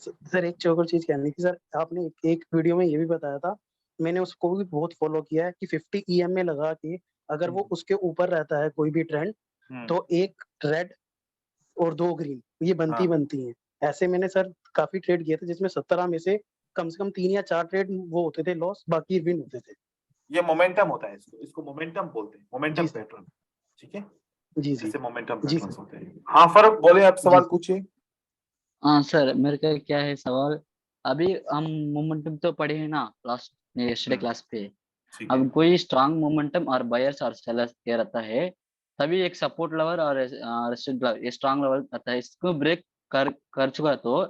सर एक और चीज कहनी थी सर, आपने एक वीडियो में ये भी बताया था, मैंने उसको भी बहुत फॉलो किया है कि 50 EMA लगा के अगर वो उसके ऊपर रहता है कोई भी ट्रेंड, तो एक रेड और 2 ग्रीन ये बनती हाँ। बनती हैं। ऐसे मैंने सर काफी ट्रेड किए थे जिसमें 17 में से कम 3 या 4 ट्रेड वो होते थे लॉस, बाकी विन होते थे। ये मोमेंटम होता है, इसको मोमेंटम बोलते हैं, मोमेंटम जी सर। पैटर्न, ठीक है, जी जी ऐसे मोमेंटम जी पैटर्न्स सर। होते हैं। हाँ फर्क बोले, आप जी सवाल पूछिए। हाँ सर, मेरे का क्या है सवाल, अभी हम मोमेंटम तो पढ़े हैं ना लास्ट यस्टरडे क्लास पे। ठीक है। अब कोई स्ट्रांग मोमेंटम और बायर्स और सेलर्स कह रहता है, तभी एक सपोर्ट लेवल और रेजिस्टेंस लेवल, ये स्ट्रांग लेवल आता है, इसको ब्रेक कर चुका तो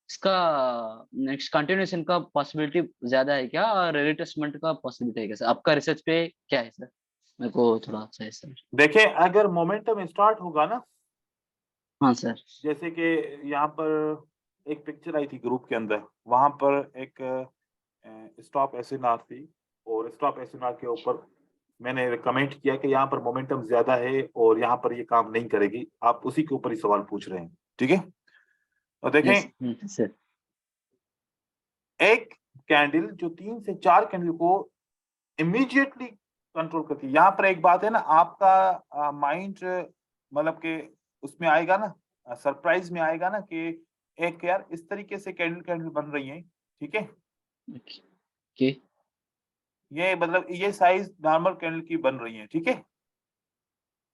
इसका नेक्स्ट कंटिन्यूएशन का पॉसिबिलिटी ज्यादा है क्या, और रिट्रेसमेंट का पॉसिबिलिटी है क्या सर? आपका रिसर्च पे क्या है सर, मेरे को थोड़ा सा है सर। देखिए अगर मोमेंटम स्टार्ट होगा ना, हाँ सर। जैसे कि यहाँ पर एक पिक्चर आई थी ग्रुप के अंदर, वहां पर एक स्टॉप एसएनआर थी और स्टॉप एसएनआर के ऊपर मैंने कमेंट किया कि यहाँ पर मोमेंटम ज्यादा है और यहाँ पर ये काम नहीं करेगी, आप उसी के ऊपर ही सवाल पूछ रहे हैं, ठीक है। और देखें सर एक कैंडल जो 3 से 4 कैंडल को इमीडिएटली कंट्रोल करती है। यहाँ पर एक बात है ना, आपका माइंड मतलब कि उसमें आएगा ना, सरप्राइज में आएगा ना कि एक यार इस तरीके से कैंडल बन रही है, ठीक है, ओके ये मतलब ये साइज नॉर्मल कैंडल की बन रही है, ठीक है,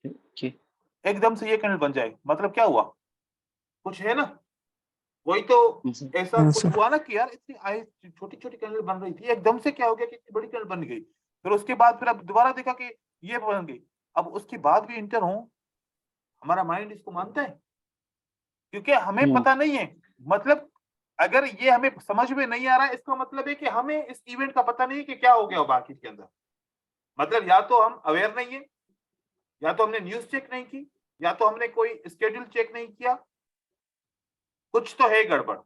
ओके। एकदम से ये कैंडल बन जाए मतलब क्या हुआ, कुछ है ना, वही तो ऐसा कुछ हुआ ना कि यार इतनी छोटी छोटी कैंडल बन रही थी, एकदम से क्या हो गया कि इतनी बड़ी कैंडल बन गई, फिर उसके बाद फिर अब दोबारा देखा कि ये बन गई, अब उसके बाद भी इंटर हो, हमारा माइंड इसको मानता है क्योंकि हमें पता नहीं है, मतलब अगर ये हमें समझ में नहीं आ रहा है इसका मतलब है कि हमें इस इवेंट का पता नहीं है कि क्या हो गया मार्केट के अंदर, मतलब या तो हम अवेयर नहीं है, या तो हमने न्यूज चेक नहीं की, या तो हमने कोई स्केड्यूल चेक नहीं किया, कुछ तो है गड़बड़।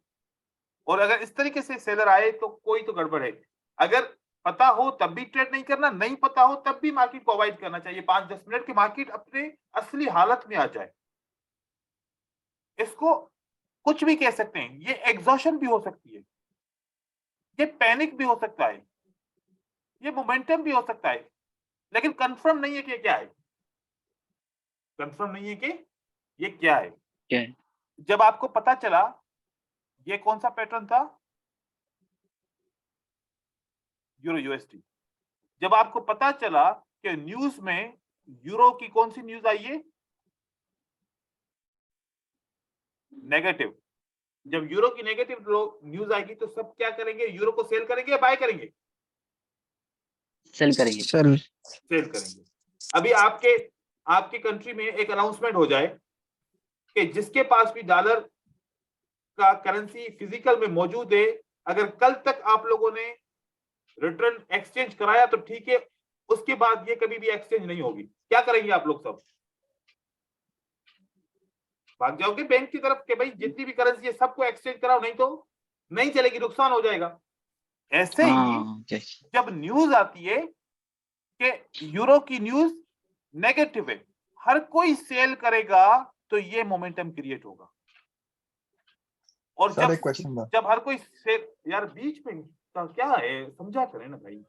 और अगर इस तरीके से सेलर आए तो कोई तो गड़बड़ है, अगर पता हो तब भी ट्रेड नहीं करना, नहीं पता हो तब भी मार्केट को अवॉइड करना चाहिए, 5-10 मिनट की मार्केट अपने असली हालत में आ जाए। इसको कुछ भी कह सकते हैं, ये एग्जॉशन भी हो सकती है, ये पैनिक भी हो सकता है, ये मोमेंटम भी हो सकता है, लेकिन कंफर्म नहीं है कि क्या है, कंफर्म नहीं है कि ये क्या है। क्या है? जब आपको पता चला ये कौन सा पैटर्न था, यूरो यूएसडी, जब आपको पता चला कि न्यूज में यूरो की कौन सी न्यूज आई है, नेगेटिव, जब यूरो की नेगेटिव न्यूज आएगी तो सब क्या करेंगे, यूरो को सेल करेंगे या बाय करेंगे, सेल करेंगे। सेल करेंगे। अभी आपके कंट्री में एक अनाउंसमेंट हो जाए कि जिसके पास भी डॉलर का करेंसी फिजिकल में मौजूद है, अगर कल तक आप लोगों ने रिटर्न एक्सचेंज कराया तो ठीक है, उसके बाद ये कभी भी एक्सचेंज नहीं होगी, क्या करेंगे आप लोग, सब भाग जाओगे बैंक की तरफ कि भाई जितनी भी करेंसी है सबको एक्सचेंज कराओ, नहीं तो नहीं चलेगी, नुकसान हो जाएगा। ऐसे ही जब न्यूज आती है कि यूरो की न्यूज नेगेटिव है, हर कोई सेल करेगा तो ये मोमेंटम क्रिएट होगा। और जब हर कोई सेल, यार बीच में क्या है, समझा करें ना भाई।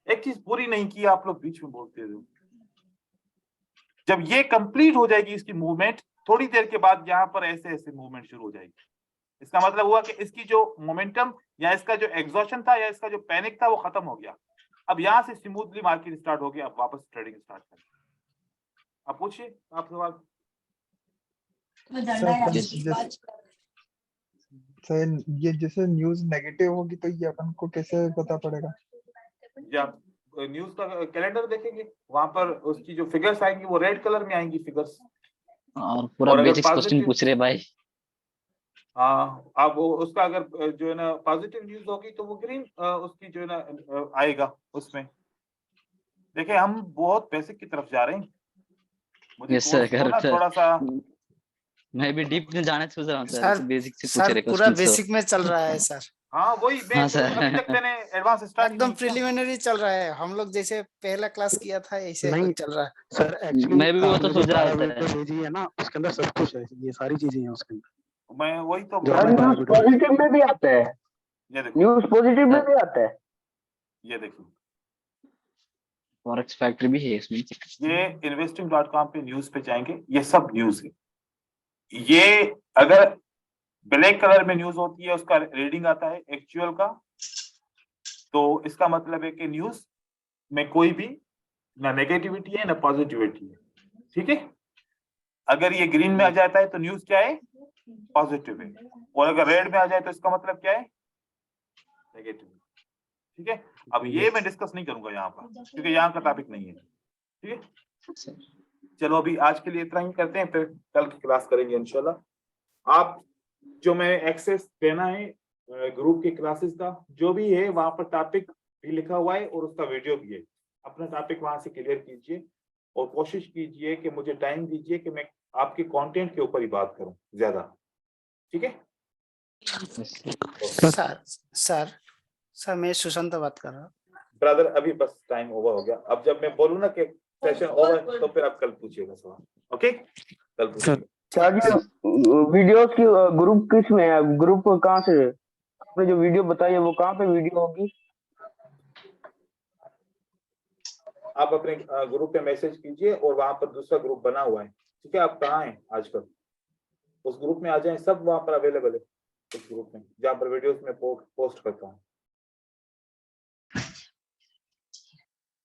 एक चीज पूरी नहीं की, आप लोग बीच में बोलते हो। जब ये कंप्लीट हो जाएगी इसकी मूवमेंट, थोड़ी देर के बाद यहाँ पर ऐसे ऐसे मूवमेंट शुरू हो जाएगी। इसका मतलब हुआ कि इसकी जो मोमेंटम या इसका जो एग्जॉशन था या इसका जो पैनिक था वो खत्म हो गया। अब यहाँ से स्मूथली मार्केट स्टार्ट हो गया, अब वापस ट्रेडिंग स्टार्ट करें। अब पूछिए आप सवाल। सर ये जैसे न्यूज नेगेटिव होगी तो ये अपन को कैसे पता पड़ेगा? या न्यूज का कैलेंडर देखेंगे, वहां पर उसकी जो फिगर्स आएंगी वो रेड कलर में आएंगी फिगर्स। और पूरा और अगर बेसिक क्वेश्चन positive- पूछ रहे भाई। हाँ, अब वो उसका अगर जो है ना पॉजिटिव न्यूज होगी तो वो ग्रीन उसकी जो है ना आएगा उसमें। देखिए हम बहुत बेसिक की तरफ जा रहे हैं। मुझे यस सर, course को ना थोड़ा सा मैं भी डीप में जाना सोच रहा हूँ सर, सर, बेसिक से पूछ सर रहे पूरा क्वेश्चन। बेसिक में चल रहा है सर, हाँ वही हाँ, सर। अभी तक मैंने एडवांस स्टार्ट एकदम प्रिलिमिनरी चल रहा है। हम लोग जैसे पहला क्लास किया था ऐसे नहीं। कुछ चल रहा है। सर एक्चुअली मैं भी वो तो सोच रहा था। भेजी है ना, उसके अंदर सब कुछ है, ये सारी चीजें हैं उसके अंदर। मैं वही तो जो बोल हमें रहा हूँ। न्यूज पॉजिटिव में भी आता है, ये देखो, न्यूज पॉजिटिव में भी आता है। ये देखो, फॉरेक्स फैक्ट्री भी है इसमें। ये investing.com पे न्यूज पे जाएंगे, ये सब न्यूज है। ये अगर ब्लैक कलर में न्यूज होती है, उसका रीडिंग आता है एक्चुअल का, तो इसका मतलब है कि न्यूज में कोई भी ना नेगेटिविटी है ना पॉजिटिविटी है। ठीक है, अगर ये ग्रीन में आ जाता है तो न्यूज क्या है, पॉजिटिव है, और अगर रेड में आ जाए तो इसका मतलब क्या है, नेगेटिव। ठीक है, अब ये मैं डिस्कस नहीं करूंगा यहाँ पर क्योंकि यहाँ का टॉपिक नहीं है। ठीक है, चलो अभी आज के लिए इतना ही करते हैं, फिर कल की क्लास करेंगे इंशाल्लाह। आप जो मैं एक्सेस देना है ग्रुप की क्लासेस का जो भी है, वहां पर टॉपिक भी लिखा हुआ है और उसका वीडियो भी है। अपना टॉपिक वहां से क्लियर कीजिए और कोशिश कीजिए कि मुझे टाइम दीजिए कि मैं आपके कंटेंट के ऊपर ही बात करूं ज्यादा। ठीक है सर मैं सुशांत बात कर रहा हूँ। ब्रदर, अभी बस टाइम ओवर हो गया। अब जब मैं बोलूँ ना कि सेशन ओवर तो फिर आप कल पूछिएगा सवाल। ओके, कल पूछिएगा। वीडियोस की ग्रुप किस में है, ग्रुप कहाँ से, आपने जो वीडियो बताई है वो कहाँ पे वीडियो होगी? आप अपने ग्रुप पे मैसेज कीजिए और वहां पर दूसरा ग्रुप बना हुआ है। ठीक है, आप कहाँ हैं आजकल, उस ग्रुप में आ जाएं, सब वहां पर अवेलेबल है उस ग्रुप में जहाँ पर वीडियोस में पोस्ट करता हूँ।